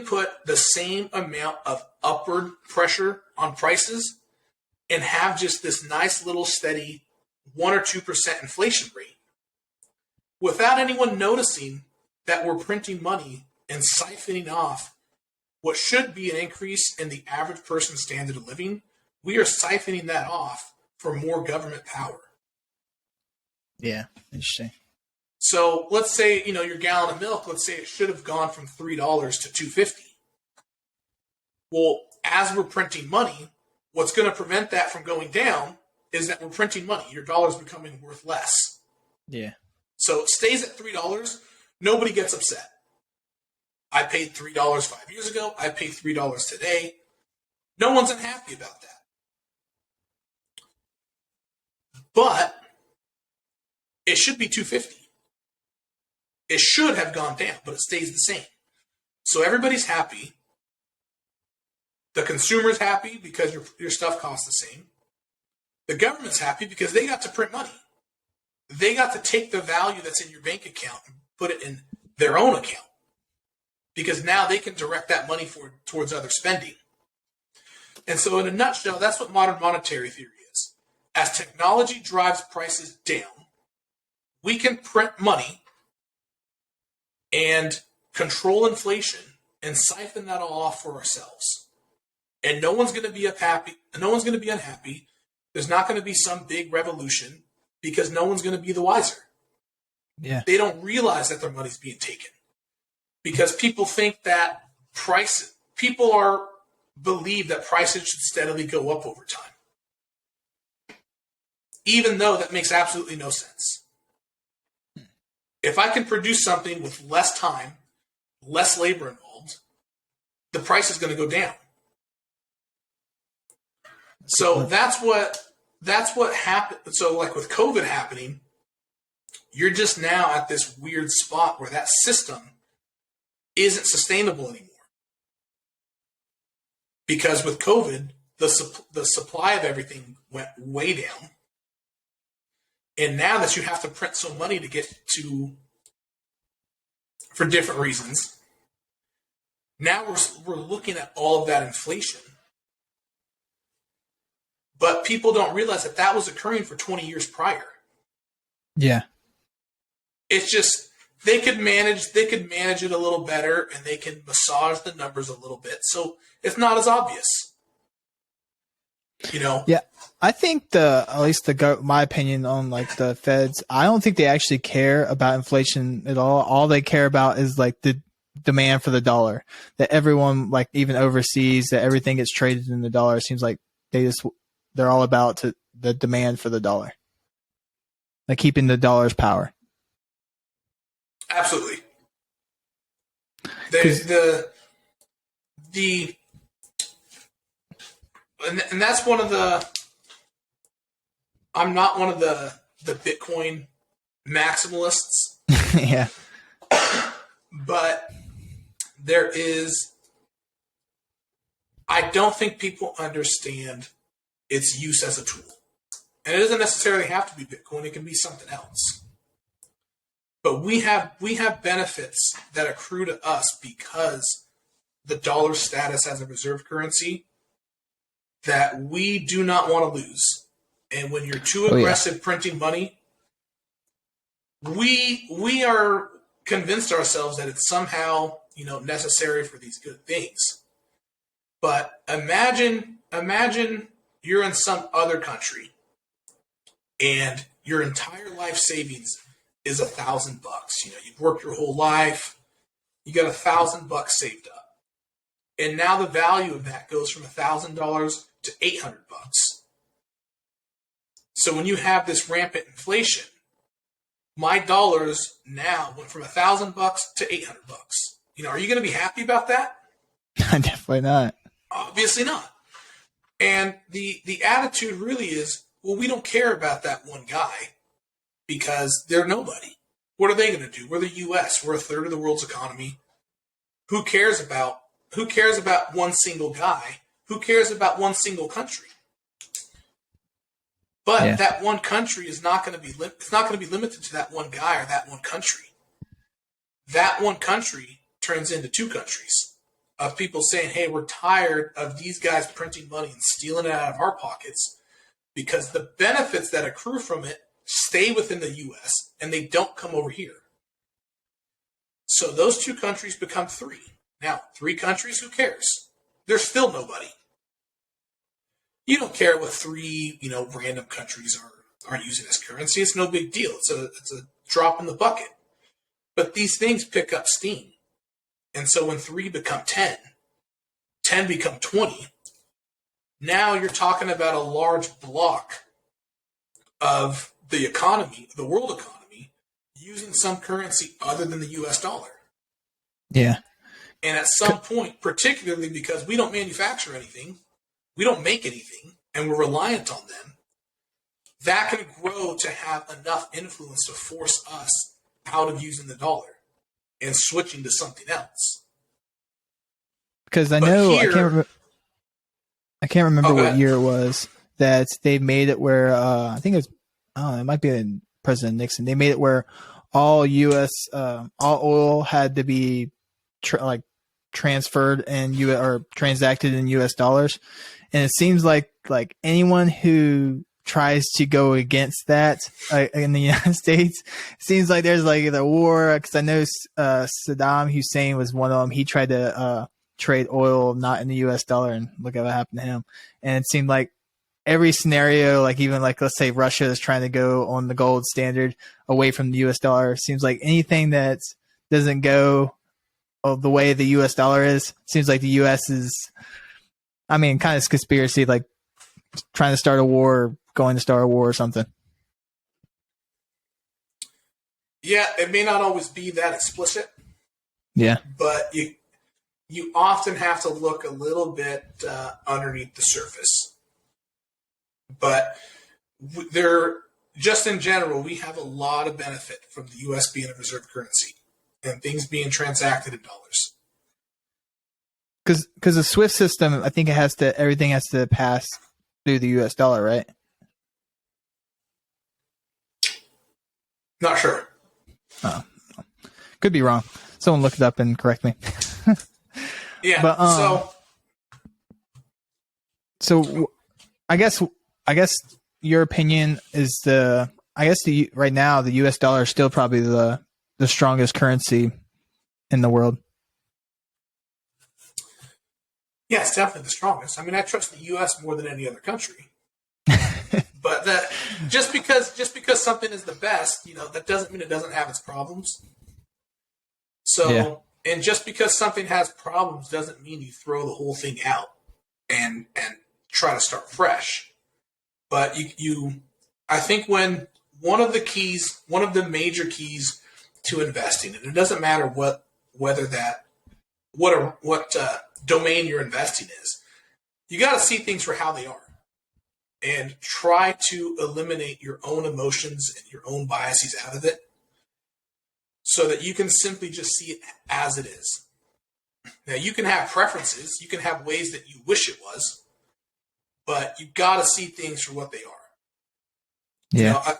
put the same amount of upward pressure on prices and have just this nice little steady 1 or 2% inflation rate without anyone noticing that we're printing money and siphoning off what should be an increase in the average person's standard of living. We are siphoning that off for more government power. Yeah, interesting. So let's say, your gallon of milk, let's say it should have gone from $3 to $2.50. Well, as we're printing money, what's going to prevent that from going down is that we're printing money. Your dollar's becoming worth less. Yeah. So it stays at $3. Nobody gets upset. I paid $3 5 years ago. I pay $3 today. No one's unhappy about that. But it should be $2.50. It should have gone down, but it stays the same. So everybody's happy. The consumer's happy because your stuff costs the same. The government's happy because they got to print money. They got to take the value that's in your bank account and put it in their own account. Because now they can direct that money towards other spending. And so in a nutshell, that's what modern monetary theory is. As technology drives prices down, we can print money and control inflation and siphon that all off for ourselves. And no one's going to be unhappy. No one's going to be unhappy. There's not going to be some big revolution because no one's going to be the wiser. Yeah. They don't realize that their money's being taken because people think that believe that prices should steadily go up over time. Even though that makes absolutely no sense. If I can produce something with less time, less labor involved, the price is going to go down. So that's what happened. So like with COVID happening, you're just now at this weird spot where that system isn't sustainable anymore. Because with COVID, the supply of everything went way down And now that you have to print some money to get to, for different reasons, now we're looking at all of that inflation. But people don't realize that that was occurring for 20 years prior. Yeah. It's just they could manage it a little better, and they can massage the numbers a little bit, so it's not as obvious. You know? Yeah. I think my opinion on like the Feds, I don't think they actually care about inflation at all. All they care about is like the demand for the dollar. That everyone, like even overseas, that everything gets traded in the dollar. It seems like they're all about the demand for the dollar, like keeping the dollar's power. Absolutely. And that's one of the. I'm not one of the Bitcoin maximalists. Yeah. But there is. I don't think people understand its use as a tool. And it doesn't necessarily have to be Bitcoin, it can be something else. But we have benefits that accrue to us because the dollar status as a reserve currency that we do not want to lose. And when you're too aggressive printing money, we are convinced ourselves that it's somehow, necessary for these good things. But imagine you're in some other country and your entire life savings is $1,000. You've worked your whole life, you got $1,000 saved up. And now the value of that goes from $1,000 to $800. So when you have this rampant inflation, my dollars now went from $1,000 to $800. Are you going to be happy about that? Definitely not. Obviously not. And the attitude really is, well, we don't care about that one guy because they're nobody. What are they going to do? We're the U.S. We're a third of the world's economy. Who cares about one single guy? Who cares about one single country? But that one country is not going to be limited to that one guy or that one country. That one country turns into two countries of people saying, hey, we're tired of these guys printing money and stealing it out of our pockets because the benefits that accrue from it stay within the U.S. and they don't come over here. So those two countries become three. Now, three countries, who cares? They're still nobody. You don't care what three, random countries are using as currency. It's no big deal. It's a drop in the bucket. But these things pick up steam. And so when 3 become 10, 10 become 20, now you're talking about a large block of the economy, the world economy, using some currency other than the US dollar. Yeah. And at some point, particularly because we don't manufacture anything, we don't make anything, and we're reliant on them, that can grow to have enough influence to force us out of using the dollar and switching to something else. Because I can't remember what year it was that they made it where I think it might be in President Nixon. They made it where all U.S. All oil had to be transferred in or transacted in U.S. dollars, and it seems like anyone who tries to go against that in the United States, it seems like there's like the war. Because I know Saddam Hussein was one of them. He tried to trade oil not in the U.S. dollar, and look at what happened to him. And it seemed like every scenario, like even like let's say Russia is trying to go on the gold standard away from the U.S. dollar. Seems like anything that doesn't go the way the U.S. dollar is, seems like the U.S. is, kind of conspiracy, like trying to start a war, going to start a war or something. Yeah, it may not always be that explicit. Yeah, but you often have to look a little bit underneath the surface. But just in general, we have a lot of benefit from the U.S. being a reserve currency and things being transacted in dollars. Because the SWIFT system, I think everything has to pass through the U.S. dollar, right? Not sure. Oh, could be wrong. Someone look it up and correct me. Yeah. But so I guess your opinion is right now the U.S. dollar is still probably the strongest currency in the world. Yeah, it's definitely the strongest. I mean, I trust the U.S. more than any other country. But just because something is the best, that doesn't mean it doesn't have its problems. So, And just because something has problems doesn't mean you throw the whole thing out and try to start fresh. But I think when one of the major keys to investing, and it doesn't matter what domain you're investing is, you got to see things for how they are and try to eliminate your own emotions and your own biases out of it so that you can simply just see it as it is. Now, you can have preferences. You can have ways that you wish it was, but you got to see things for what they are. Yeah.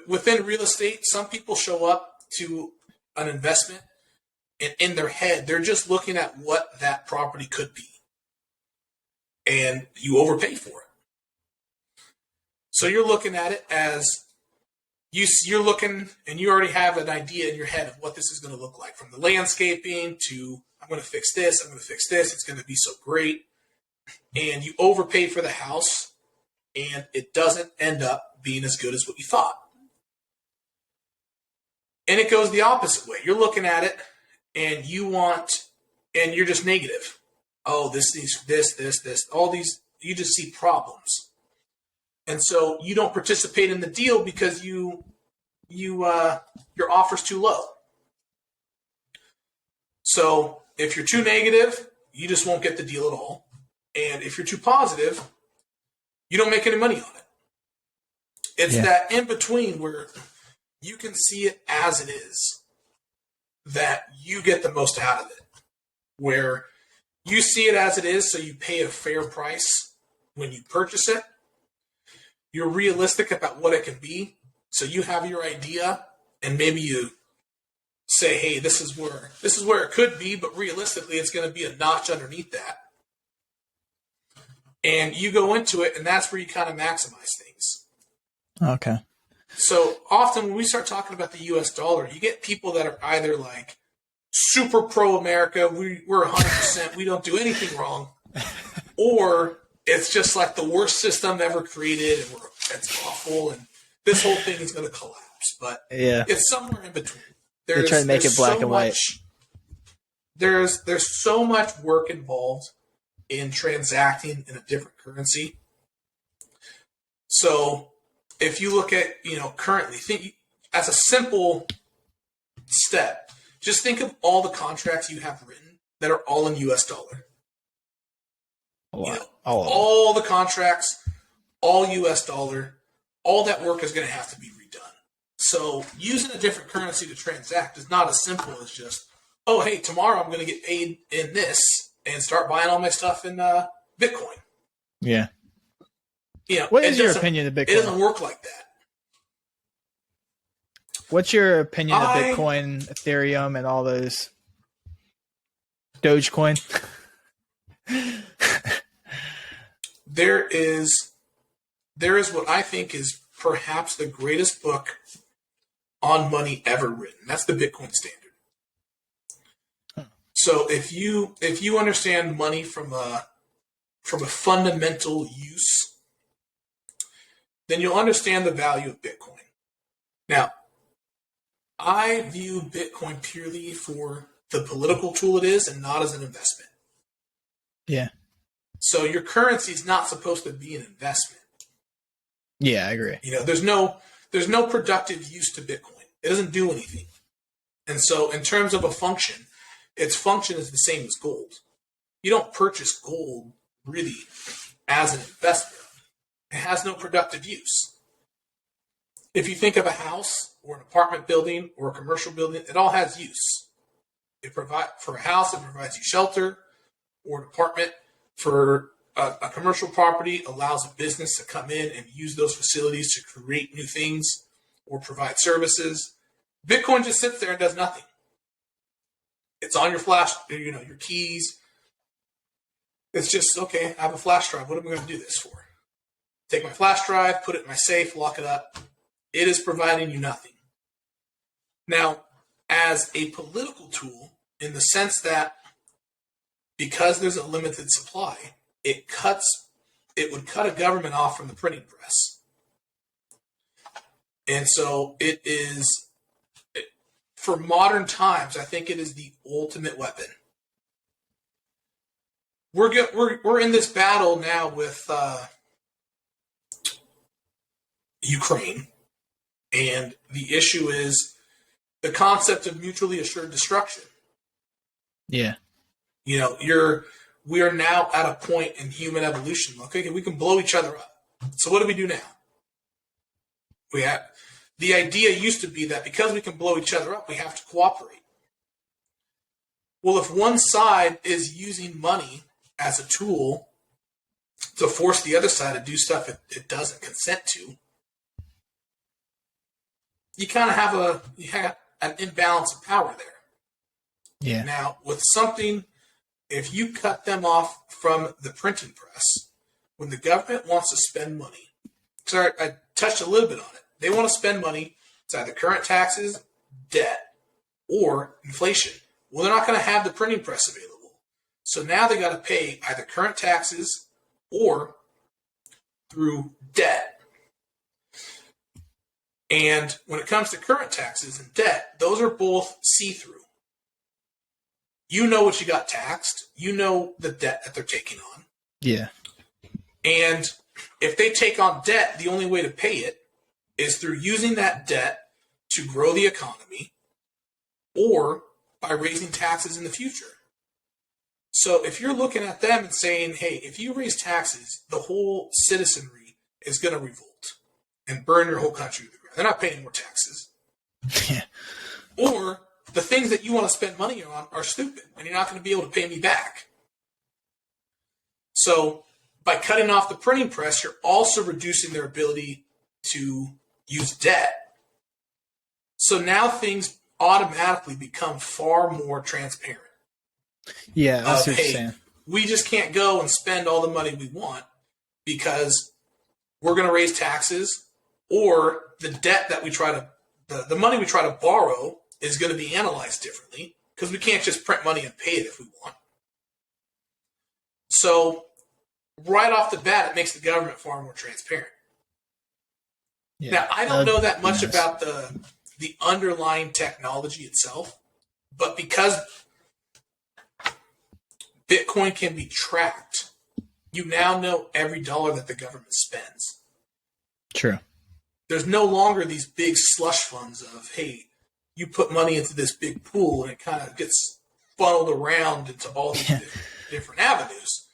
Within real estate, some people show up to an investment and in their head, they're just looking at what that property could be. And you overpay for it. So you're looking at it as you're looking and you already have an idea in your head of what this is going to look like, from the landscaping to I'm going to fix this, it's going to be so great. And you overpay for the house and it doesn't end up being as good as what you thought. And it goes the opposite way. You're looking at it and you're just negative. Oh, this, all these, you just see problems. And so you don't participate in the deal because your offer's too low. So if you're too negative, you just won't get the deal at all. And if you're too positive, you don't make any money on it. It's that in between where you can see it as it is that you get the most out of it. Where you see it as it is, so you pay a fair price when you purchase it. You're realistic about what it can be. So you have your idea and maybe you say, hey, this is where it could be, but realistically it's going to be a notch underneath that. And you go into it and that's where you kind of maximize things. Okay. So often when we start talking about the US dollar, you get people that are either like super pro-America, we're 100%, we don't do anything wrong, or it's just like the worst system ever created and it's awful and this whole thing is going to collapse. But it's somewhere in between. They try to make it black and white. There's so much work involved in transacting in a different currency. So if you look at, currently, think as a simple step, just think of all the contracts you have written that are all in US dollar. All the contracts, all US dollar, all that work is going to have to be redone. So using a different currency to transact is not as simple as just, oh, hey, tomorrow I'm going to get paid in this and start buying all my stuff in Bitcoin. Yeah. What is your opinion of Bitcoin? It doesn't work like that. What's your opinion of Bitcoin, Ethereum, and all those Dogecoin? There is what I think is perhaps the greatest book on money ever written. That's the Bitcoin Standard. So if you understand money from a fundamental use, then you'll understand the value of Bitcoin. Now, I view Bitcoin purely for the political tool it is and not as an investment. Yeah. So your currency is not supposed to be an investment. Yeah, I agree. There's no productive use to Bitcoin. It doesn't do anything. And so in terms of a function, its function is the same as gold. You don't purchase gold really as an investment. It has no productive use. If you think of a house or an apartment building or a commercial building, it all has use. For a house, it provides you shelter, or an apartment for a commercial property allows a business to come in and use those facilities to create new things or provide services. Bitcoin just sits there and does nothing. It's on your flash, your keys. It's just, okay, I have a flash drive. What am I going to do this for? Take my flash drive, put it in my safe, lock it up. It is providing you nothing. Now, as a political tool, in the sense that because there's a limited supply, it would cut a government off from the printing press. And so it is, for modern times, I think it is the ultimate weapon. We're in this battle now with Ukraine, and the issue is the concept of mutually assured destruction. Yeah. We are now at a point in human evolution. Okay, we can blow each other up. So what do we do now? The idea used to be that because we can blow each other up, we have to cooperate. Well, if one side is using money as a tool to force the other side to do stuff it doesn't consent to, you kind of have an imbalance of power there. Yeah. Now, with something, if you cut them off from the printing press, when the government wants to spend money, so I touched a little bit on it. They want to spend money. It's either current taxes, debt, or inflation. Well, they're not going to have the printing press available. So now they got to pay either current taxes or through debt. And when it comes to current taxes and debt, those are both see-through. You know what you got taxed. You know the debt that they're taking on. Yeah. And if they take on debt, the only way to pay it is through using that debt to grow the economy or by raising taxes in the future. So if you're looking at them and saying, hey, if you raise taxes, the whole citizenry is going to revolt and burn your whole country to the ground. They're not paying more taxes. Yeah. Or the things that you want to spend money on are stupid and you're not going to be able to pay me back. So by cutting off the printing press, you're also reducing their ability to use debt. So now things automatically become far more transparent. Yeah, that's what you're saying. We just can't go and spend all the money we want because we're going to raise taxes, or the debt that we try to, the money we try to borrow is going to be analyzed differently because we can't just print money and pay it if we want. So right off the bat, it makes the government far more transparent. Yeah, now, I don't know that much about the underlying technology itself, but because Bitcoin can be tracked, you now know every dollar that the government spends. True. There's no longer these big slush funds of, hey, you put money into this big pool and it kind of gets funneled around into all these different avenues.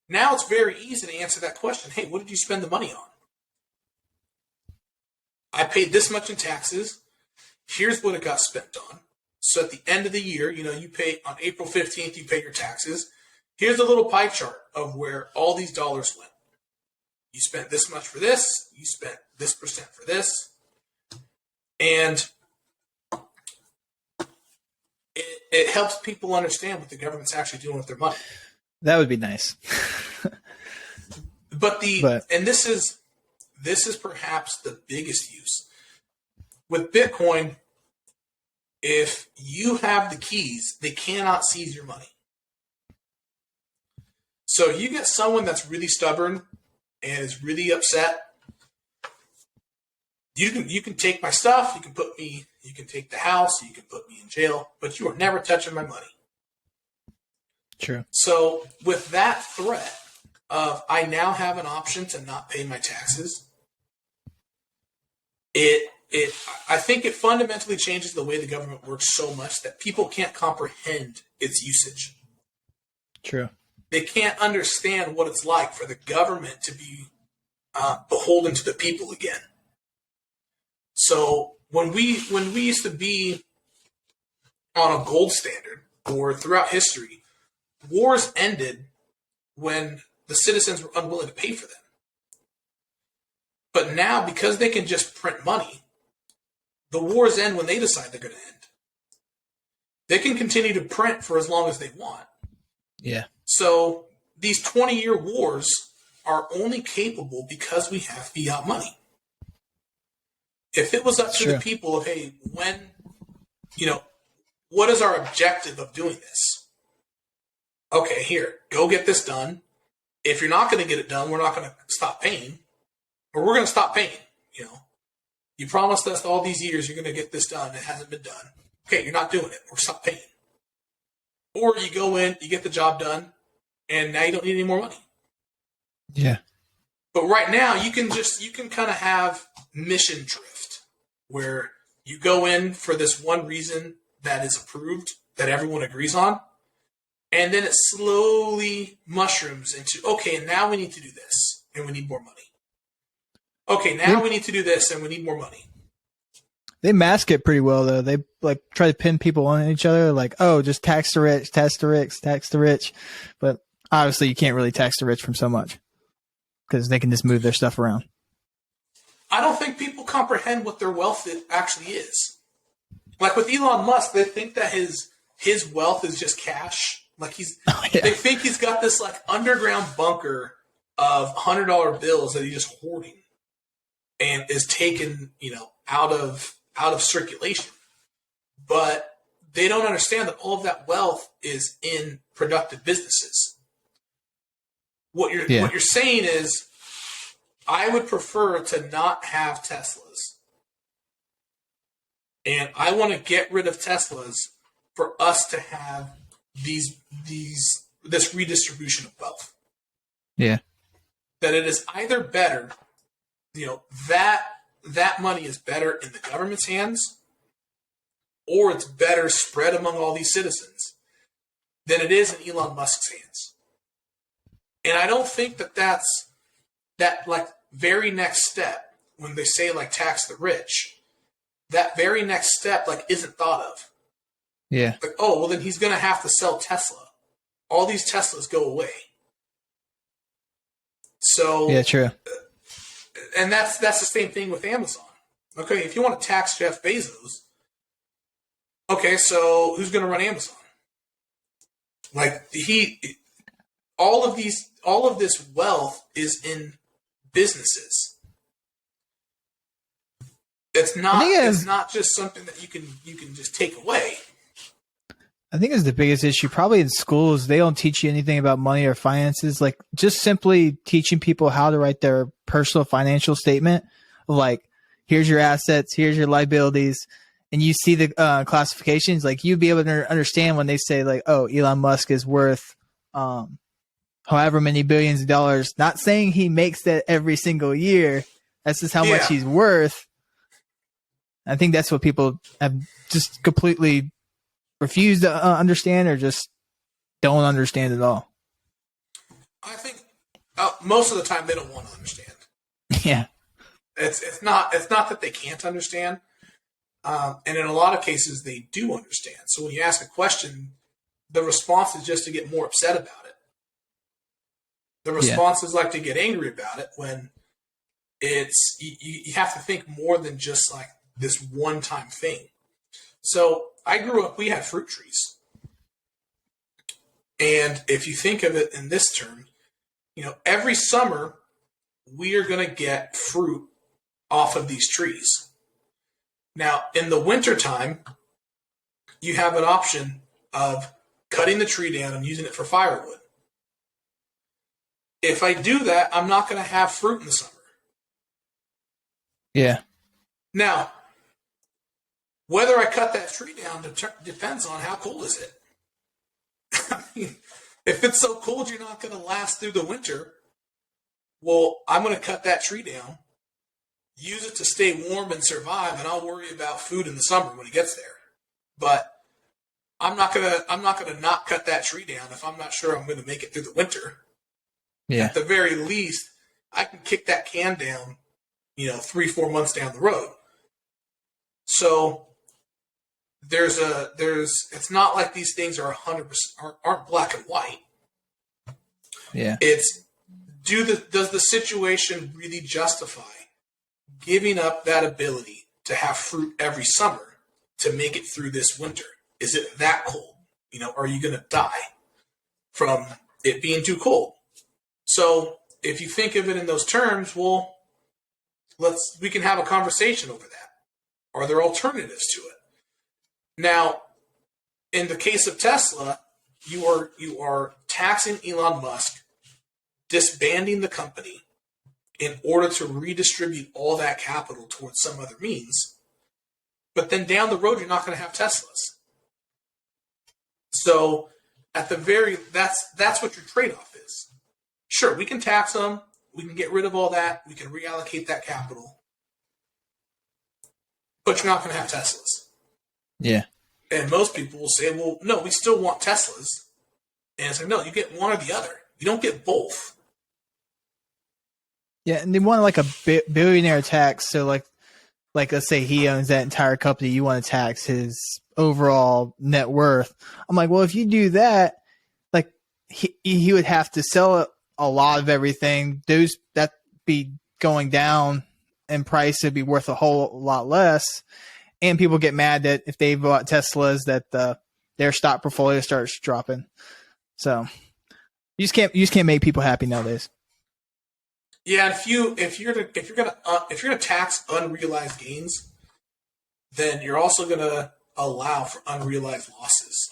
Now it's very easy to answer that question. Hey, what did you spend the money on? I paid this much in taxes. Here's what it got spent on. So at the end of the year, you pay on April 15th, you pay your taxes. Here's a little pie chart of where all these dollars went. You spent this much for this. You spent this percent for this. And it helps people understand what the government's actually doing with their money. That would be nice. And this is perhaps the biggest use. With Bitcoin, if you have the keys, they cannot seize your money. So you get someone that's really stubborn and is really upset, you can take my stuff, you can take the house, you can put me in jail, but you are never touching my money. True. So with that threat of I now have an option to not pay my taxes, I think it fundamentally changes the way the government works so much that people can't comprehend its usage. True. They can't understand what it's like for the government to be beholden to the people again. So when we used to be on a gold standard, or throughout history, wars ended when the citizens were unwilling to pay for them. But now, because they can just print money, the wars end when they decide they're going to end. They can continue to print for as long as they want. Yeah. So these 20-year wars are only capable because we have fiat money. If it was up to the people of, hey, when, what is our objective of doing this? Okay, here, go get this done. If you're not going to get it done, we're not going to stop paying, or we're going to stop paying. You promised us all these years you're going to get this done. It hasn't been done. Okay, you're not doing it. We're stop paying. Or you go in, you get the job done, and now you don't need any more money. Yeah. But right now, you can kind of have mission drift, where you go in for this one reason that is approved, that everyone agrees on, and then it slowly mushrooms into, okay, now we need to do this, and we need more money. Okay, now we need to do this, and we need more money. They mask it pretty well, though. They try to pin people on each other, like, oh, just tax the rich, tax the rich, tax the rich. But obviously, you can't really tax the rich from so much because they can just move their stuff around. I don't think people comprehend what their wealth actually is. Like with Elon Musk, they think that his wealth is just cash. Like they think he's got this like underground bunker of $100 bills that he's just hoarding and is taken, out of circulation. But they don't understand that all of that wealth is in productive businesses. What you're saying is, I would prefer to not have Teslas. And I want to get rid of Teslas for us to have this redistribution of wealth. Yeah. That it is either better, that money is better in the government's hands, or it's better spread among all these citizens than it is in Elon Musk's hands. And I don't think that like very next step, when they say like tax the rich, that very next step like isn't thought of. Yeah. Like, oh, well then he's going to have to sell Tesla. All these Teslas go away. So yeah, true. And that's the same thing with Amazon. Okay, if you want to tax Jeff Bezos, okay, so who's going to run Amazon? Like all of this wealth is in businesses. It's not just something that you can just take away. I think it's the biggest issue probably in schools. They don't teach you anything about money or finances. Like just simply teaching people how to write their personal financial statement of like, here's your assets, here's your liabilities. And you see the classifications, like you'd be able to understand when they say like, oh, Elon Musk is worth however many billions of dollars. Not saying he makes that every single year. That's just how much he's worth. I think that's what people have just completely refuse to understand, or just don't understand at all. I think most of the time they don't want to understand. Yeah, it's not that they can't understand, and in a lot of cases they do understand. So when you ask a question, the response is just to get more upset about it. The response is like to get angry about it when it's you have to think more than just like this one-time thing. So I grew up, we had fruit trees. And if you think of it in this term, every summer we are going to get fruit off of these trees. Now, in the wintertime, you have an option of cutting the tree down and using it for firewood. If I do that, I'm not going to have fruit in the summer. Yeah. Now, whether I cut that tree down depends on how cold is it. I mean, if it's so cold you're not going to last through the winter, well, I'm going to cut that tree down, use it to stay warm and survive, and I'll worry about food in the summer when it gets there. But I'm not gonna not cut that tree down if I'm not sure I'm going to make it through the winter. Yeah. At the very least, I can kick that can down, 3-4 months down the road. So it's not like these things are 100% aren't black and white. Yeah. It's does the situation really justify giving up that ability to have fruit every summer to make it through this winter? Is it that cold? Are you going to die from it being too cold? So if you think of it in those terms, well, we can have a conversation over that. Are there alternatives to it? Now, in the case of Tesla, you are taxing Elon Musk, disbanding the company in order to redistribute all that capital towards some other means. But then down the road, you're not going to have Teslas. So that's what your trade-off is. Sure, we can tax them. We can get rid of all that. We can reallocate that capital. But you're not going to have Teslas. Yeah. And most people will say, well, no, we still want Teslas. And it's like, no, you get one or the other. You don't get both. Yeah, and they want like a billionaire tax. So like let's say he owns that entire company. You want to tax his overall net worth. I'm like, well, if you do that, like he would have to sell a lot of everything. That be going down in price. It'd be worth a whole lot less. And people get mad that if they bought Teslas, that their stock portfolio starts dropping. So you just can't make people happy nowadays. Yeah, if you're gonna tax unrealized gains, then you're also gonna allow for unrealized losses.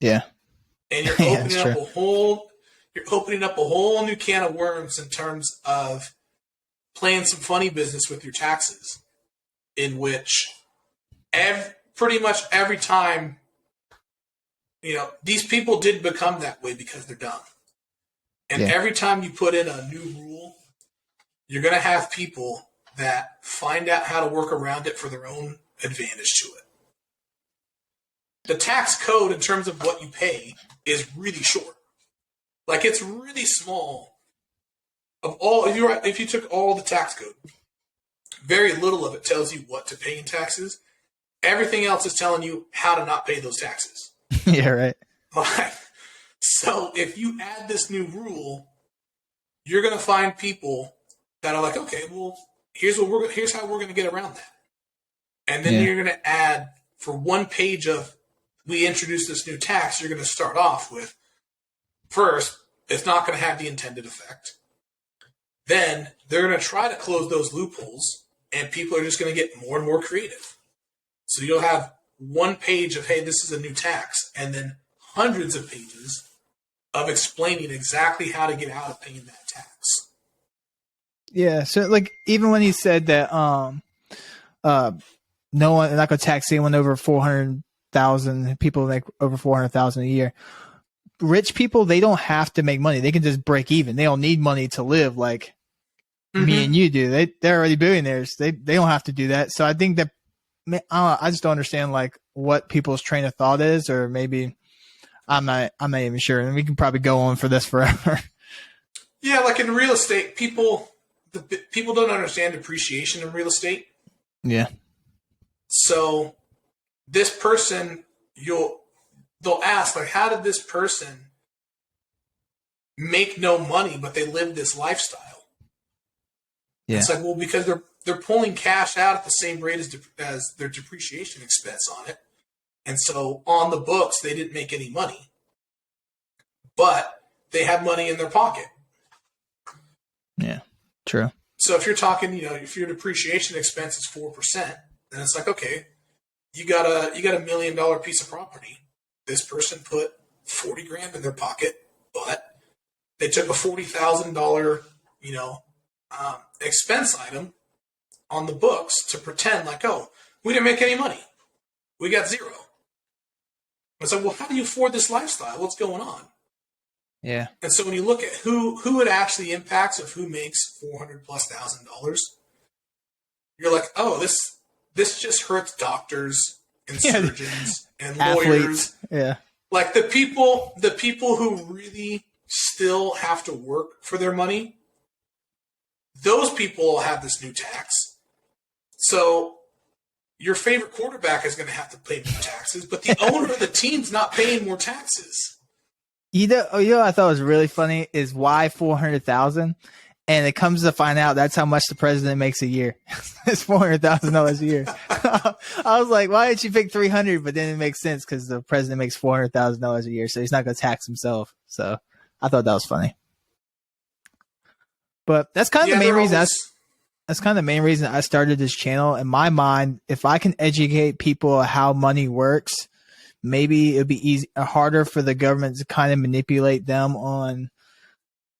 Yeah, and you're opening up a whole new can of worms in terms of playing some funny business with your taxes, in which pretty much every time, these people did become that way because they're dumb. And every time you put in a new rule, you're going to have people that find out how to work around it for their own advantage to it. The tax code in terms of what you pay is really short. Like, it's really small. If you took all the tax code, very little of it tells you what to pay in taxes. Everything else is telling you how to not pay those taxes. Yeah, right. So if you add this new rule, you're going to find people that are like, okay, well, here's how we're going to get around that. And then you're going to add, for one page of, we introduce this new tax, you're going to start off with, first, it's not going to have the intended effect. Then they're going to try to close those loopholes, and people are just going to get more and more creative. So you'll have one page of, hey, this is a new tax, and then hundreds of pages of explaining exactly how to get out of paying that tax. Yeah, so like even when he said that no one, not going to tax anyone over 400,000, people make over 400,000 a year. Rich people, they don't have to make money; they can just break even. They don't need money to live like me and you do. They're already billionaires. They don't have to do that. So I think that I just don't understand like what people's train of thought is, or maybe I'm not even sure. And we can probably go on for this forever. Yeah, like in real estate, people don't understand depreciation in real estate. Yeah. So this person, they'll ask, like, how did this person make no money, but they live this lifestyle? Yeah. It's like, well, because they're pulling cash out at the same rate as their depreciation expense on it. And so on the books, they didn't make any money, but they have money in their pocket. Yeah, true. So if you're talking, if your depreciation expense is 4%, then it's like, okay, you got a $1 million piece of property. This person put $40,000 in their pocket, but they took a $40,000, expense item on the books to pretend like, oh, we didn't make any money. We got zero. It's like, well, how do you afford this lifestyle? What's going on? Yeah. And so when you look at who it actually impacts, of who makes $400,000+, you're like, oh, this just hurts doctors and surgeons and lawyers. Athletes. Yeah. Like the people who really still have to work for their money, those people have this new tax. So your favorite quarterback is going to have to pay more taxes, but the owner of the team's not paying more taxes. I thought was really funny is why 400,000. And it comes to find out that's how much the president makes a year. It's $400,000 a year. I was like, why didn't you pick 300? But then it makes sense because the president makes $400,000 a year, so he's not going to tax himself. So I thought that was funny. But that's kind of the main reason. That's kind of the main reason I started this channel. In my mind, if I can educate people how money works, maybe it'd be harder for the government to kind of manipulate them on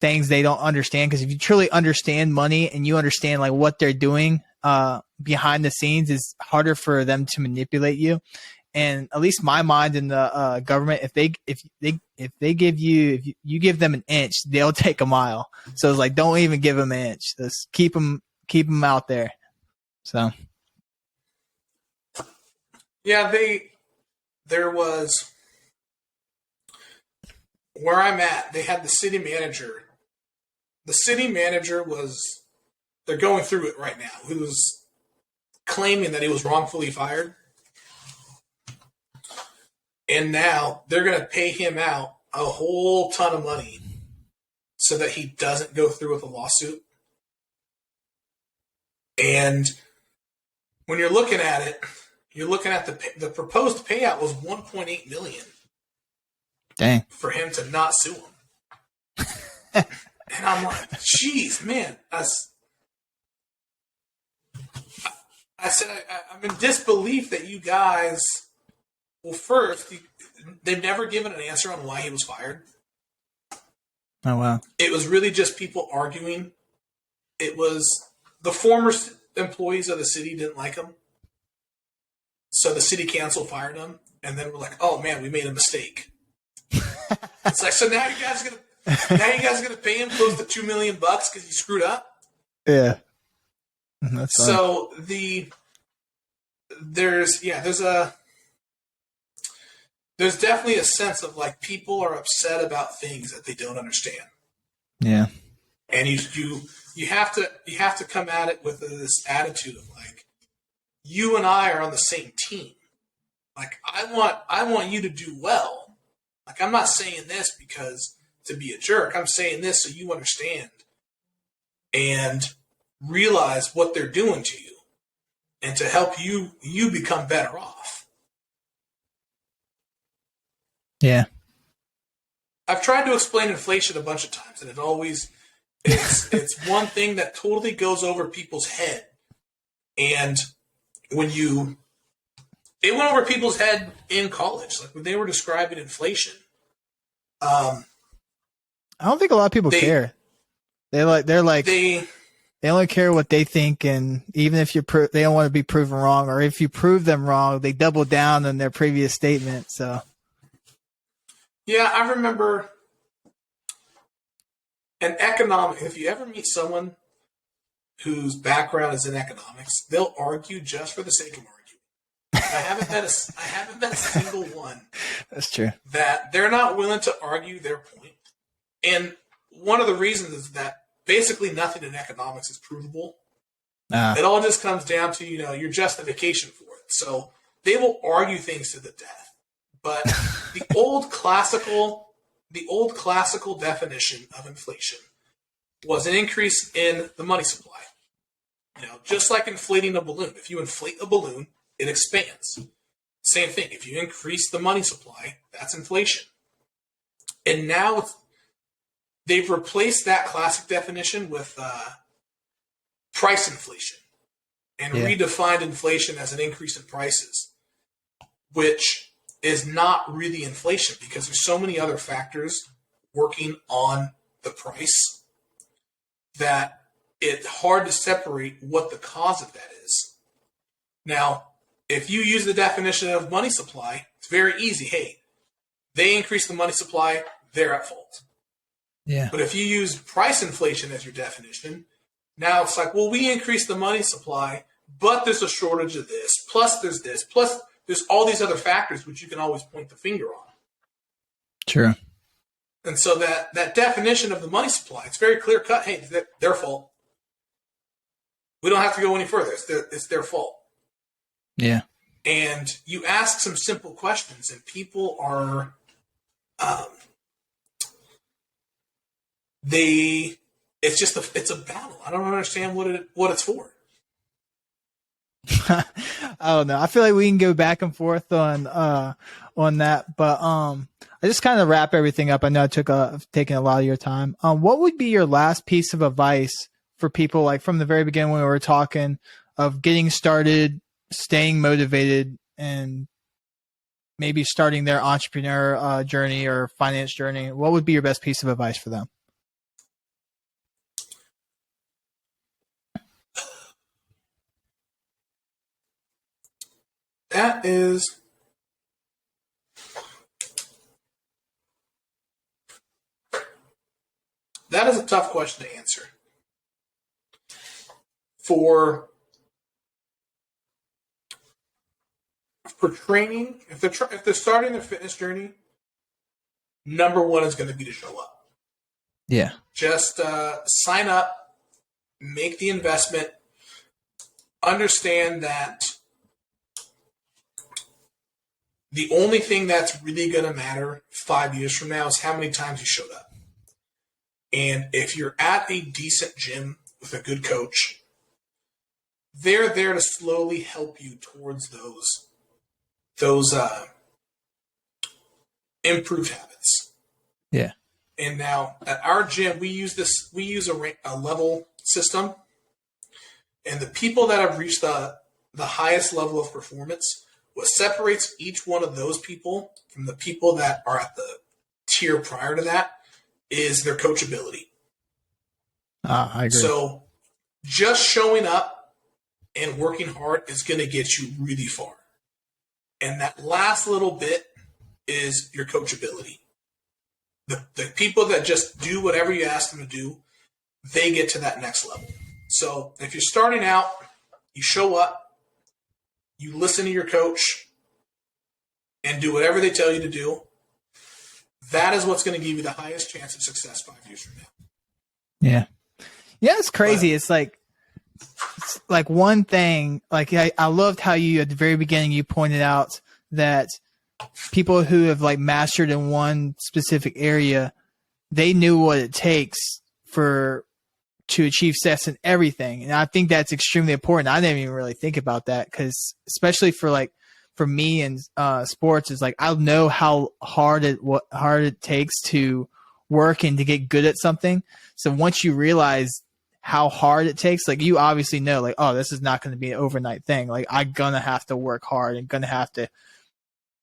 things they don't understand. Because if you truly understand money and you understand like what they're doing behind the scenes, it's harder for them to manipulate you. And at least my mind in the government, if you give them an inch, they'll take a mile. So it's like, don't even give them an inch. Just keep them out there. So yeah, there was where I'm at. They had the city manager. The city manager they're going through it right now, who was claiming that he was wrongfully fired. And now they're going to pay him out a whole ton of money so that he doesn't go through with a lawsuit. And when you're looking at it, you're looking at the proposed payout was $1.8 million. Dang. For him to not sue him. And I'm like, geez, man. I said, I'm in disbelief that you guys, well, first, they've never given an answer on why he was fired. Oh, wow. It was really just people arguing. It was the former employees of the city didn't like him. So the city council fired him. And then we're like, oh, man, we made a mistake. It's like, so now you guys are gonna pay him close to $2 million because he screwed up. Yeah, that's fine. So there's definitely a sense of like people are upset about things that they don't understand. Yeah, and you have to come at it with this attitude of like, you and I are on the same team. Like I want you to do well. Like, I'm not saying this because to be a jerk. I'm saying this so you understand and realize what they're doing to you and to help you become better off. Yeah. I've tried to explain inflation a bunch of times, and it's one thing that totally goes over people's head. And it went over people's head in college, like when they were describing inflation. I don't think a lot of people care. They only care what they think, and even if they don't want to be proven wrong, or if you prove them wrong, they double down on their previous statement. So, yeah, I remember if you ever meet someone whose background is in economics, they'll argue just for the sake of arguing. I haven't met a single one. That's true. That they're not willing to argue their point. And one of the reasons is that basically nothing in economics is provable. It all just comes down to, your justification for it. So they will argue things to the death. But the old classical definition of inflation was an increase in the money supply. Just like inflating a balloon. If you inflate a balloon, it expands. Same thing. If you increase the money supply, that's inflation. And now they've replaced that classic definition with price inflation and redefined inflation as an increase in prices, which is not really inflation because there's so many other factors working on the price that it's hard to separate what the cause of that is. Now, if you use the definition of money supply, it's very easy. Hey, they increase the money supply, they're at fault. Yeah. But if you use price inflation as your definition, now it's like, well, we increased the money supply, but there's a shortage of this, plus there's this, plus there's all these other factors which you can always point the finger on. True. And so that definition of the money supply, it's very clear cut. Hey, it's their fault. We don't have to go any further. It's their fault. Yeah. And you ask some simple questions, and people are, they it's just it's a battle. I don't understand what it's for. I don't know. I feel like we can go back and forth on that, but I just kind of wrap everything up. I know I've taken a lot of your time. What would be your last piece of advice for people, like from the very beginning when we were talking of getting started, staying motivated, and maybe starting their entrepreneur journey or finance journey? What would be your best piece of advice for them? That is a tough question to answer. For training, if they're starting their fitness journey, number one is going to be to show up. Yeah. Just sign up, make the investment, understand that the only thing that's really going to matter 5 years from now is how many times you showed up. And if you're at a decent gym with a good coach, they're there to slowly help you towards those improved habits. Yeah. And now at our gym, we use a level system, and the people that have reached the highest level of performance, what separates each one of those people from the people that are at the tier prior to that is their coachability. I agree. So just showing up and working hard is going to get you really far. And that last little bit is your coachability. The people that just do whatever you ask them to do, they get to that next level. So if you're starting out, you show up, you listen to your coach, and do whatever they tell you to do, that is what's going to give you the highest chance of success 5 years from now. Yeah. Yeah, it's crazy. It's like one thing, like I loved how you, at the very beginning, you pointed out that people who have like mastered in one specific area, they knew what it takes to achieve success in everything. And I think that's extremely important. I didn't even really think about that, because especially for me in sports, is like, I know how hard it takes to work and to get good at something. So once you realize how hard it takes, like, you obviously know, like, oh, this is not going to be an overnight thing. Like, I'm going to have to work hard and going to have to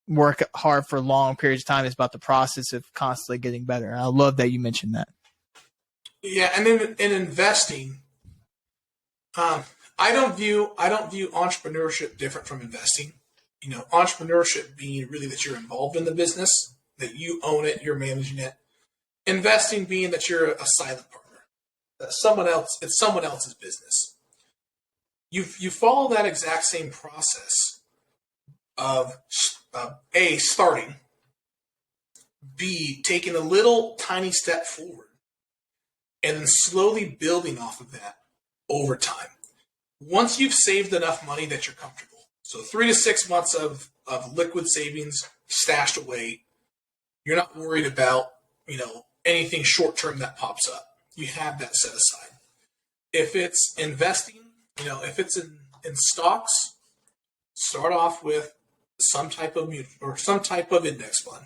work hard for long periods of time. It's about the process of constantly getting better. And I love that you mentioned that. Yeah. And then in investing, I don't view entrepreneurship different from investing. You know, entrepreneurship being really that you're involved in the business, that you own it, you're managing it. Investing being that you're a silent partner, that it's someone else's business. You follow that exact same process of A, starting, B, taking a little tiny step forward, and then slowly building off of that over time. Once you've saved enough money that you're comfortable, so 3 to 6 months of liquid savings stashed away, you're not worried about, anything short term that pops up. You have that set aside. If it's investing, if it's in stocks, start off with some type of mutual or some type of index fund.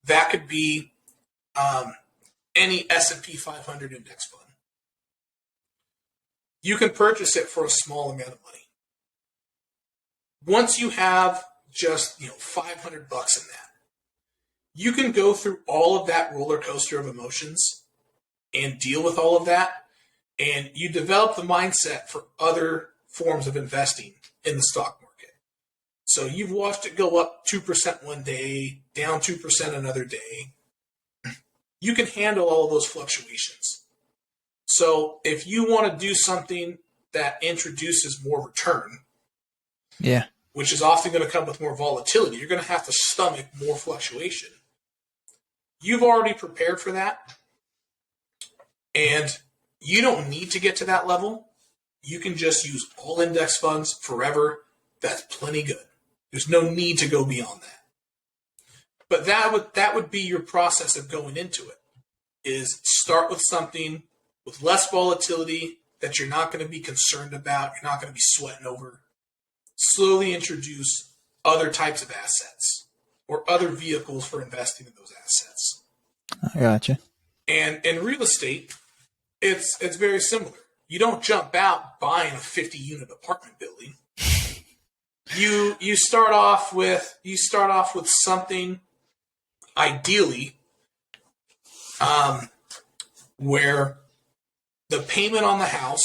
That could be any S&P 500 index fund. You can purchase it for a small amount of money. Once you have just $500 in that, you can go through all of that roller coaster of emotions and deal with all of that, and you develop the mindset for other forms of investing in the stock market. So you've watched it go up 2% one day, down 2% another day. You can handle all of those fluctuations. So if you want to do something that introduces more return, yeah, which is often going to come with more volatility, you're going to have to stomach more fluctuation. You've already prepared for that, and you don't need to get to that level. You can just use all index funds forever. That's plenty good. There's no need to go beyond that. But that would be your process of going into it, is start with something with less volatility that you're not going to be concerned about, you're not going to be sweating over. Slowly introduce other types of assets or other vehicles for investing in those assets. I gotcha. And in real estate, it's very similar. You don't jump out buying a 50-unit apartment building. You start off with something ideally where the payment on the house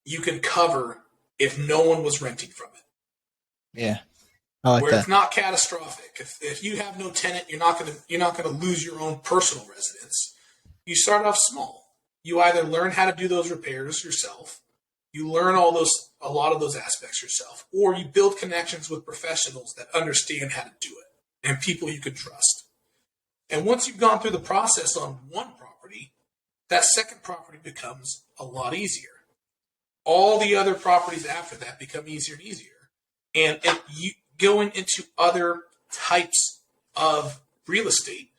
you can cover if no one was renting from it. Yeah, I like where that. It's not catastrophic. If you have no tenant, you're not gonna lose your own personal residence. You start off small. You either learn how to do those repairs yourself, you learn a lot of those aspects yourself, or you build connections with professionals that understand how to do it and people you can trust. And once you've gone through the process on one property, that second property becomes a lot easier. All the other properties after that become easier and easier. And you going into other types of real estate,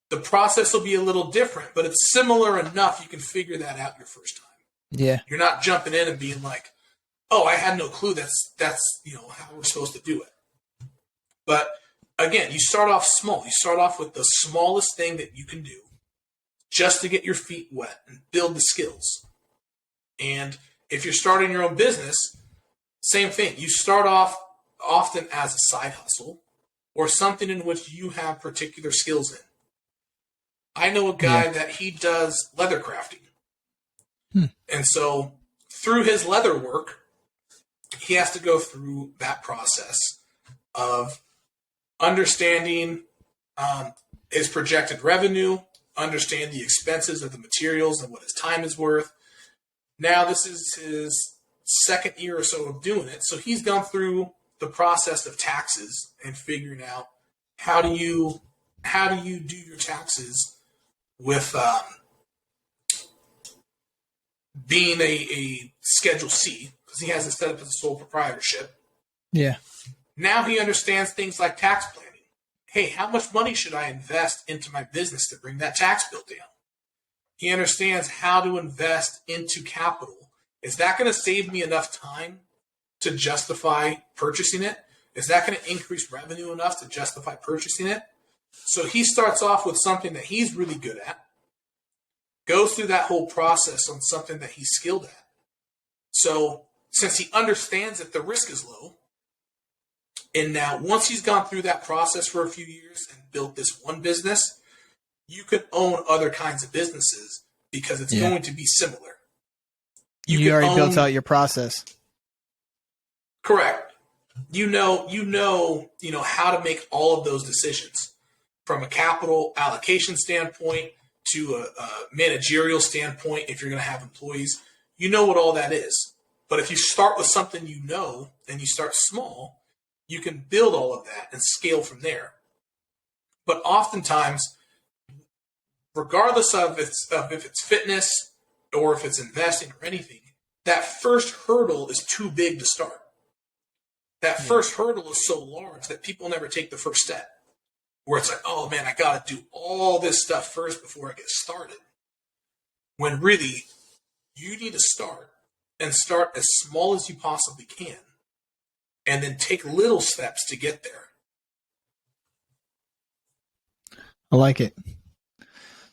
the process will be a little different, but it's similar enough you can figure that out your first time. Yeah. You're not jumping in and being like, oh, I had no clue that's how we're supposed to do it. But again, you start off small. You start off with the smallest thing that you can do just to get your feet wet and build the skills. And if you're starting your own business, same thing. You start off often as a side hustle or something in which you have particular skills in. I know a guy that he does leather crafting. And so through his leather work, he has to go through that process of understanding his projected revenue, understand the expenses of the materials and what his time is worth. Now this is his second year or so of doing it. So he's gone through the process of taxes and figuring out how do you do your taxes with being a Schedule C, because he has it set up as a sole proprietorship. Yeah. Now he understands things like tax planning. Hey, how much money should I invest into my business to bring that tax bill down? He understands how to invest into capital. Is that going to save me enough time to justify purchasing it? Is that going to increase revenue enough to justify purchasing it? So he starts off with something that he's really good at, goes through that whole process on something that he's skilled at. So since he understands that the risk is low, and now once he's gone through that process for a few years and built this one business, you can own other kinds of businesses because it's going to be similar. You already built out your process. Correct. You know how to make all of those decisions from a capital allocation standpoint to a managerial standpoint. If you're going to have employees, you know what all that is. But if you start with something you know and you start small, you can build all of that and scale from there. But oftentimes, regardless of if it's fitness or if it's investing or anything, that first hurdle is too big to start. That first hurdle is so large that people never take the first step. Where it's like, oh man, I got to do all this stuff first before I get started. When really, you need to start and start as small as you possibly can. And then take little steps to get there. I like it.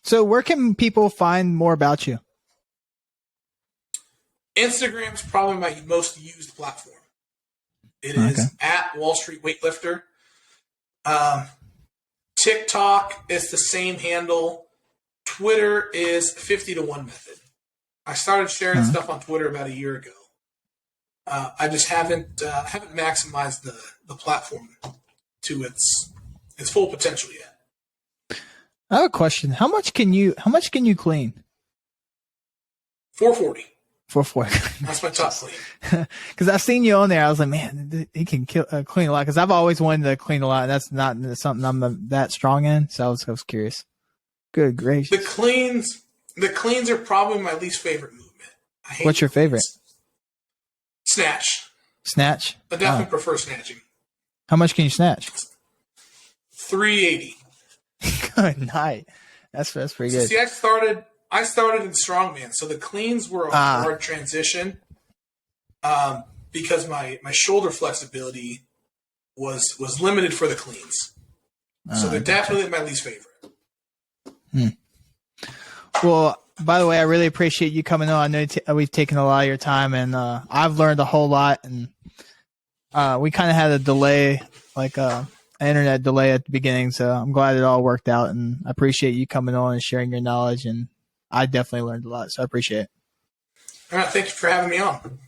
So where can people find more about you? Instagram's probably my most used platform. It is at Wall Street Weightlifter. TikTok is the same handle. Twitter is 50 to 1 method. I started sharing stuff on Twitter about a year ago. I just haven't maximized the platform to its full potential yet. I have a question. How much can you clean? 440. 440. That's my top clean. Because I've seen you on there. I was like, man, he can clean a lot. Because I've always wanted to clean a lot. And that's not something I'm that strong in. So I was curious. Good gracious. The cleans are probably my least favorite movement. What's your favorite? Snatch. Snatch? I definitely prefer snatching. How much can you snatch? 380. Good night. That's pretty good. See, I started I started in strongman, so the cleans were a hard transition because my shoulder flexibility was limited for the cleans. So they're definitely my least favorite. Well, by the way, I really appreciate you coming on. I know we've taken a lot of your time, and I've learned a whole lot. And we kind of had a delay, like an internet delay at the beginning, so I'm glad it all worked out. And I appreciate you coming on and sharing your knowledge. And I definitely learned a lot, so I appreciate it. All right, thank you for having me on.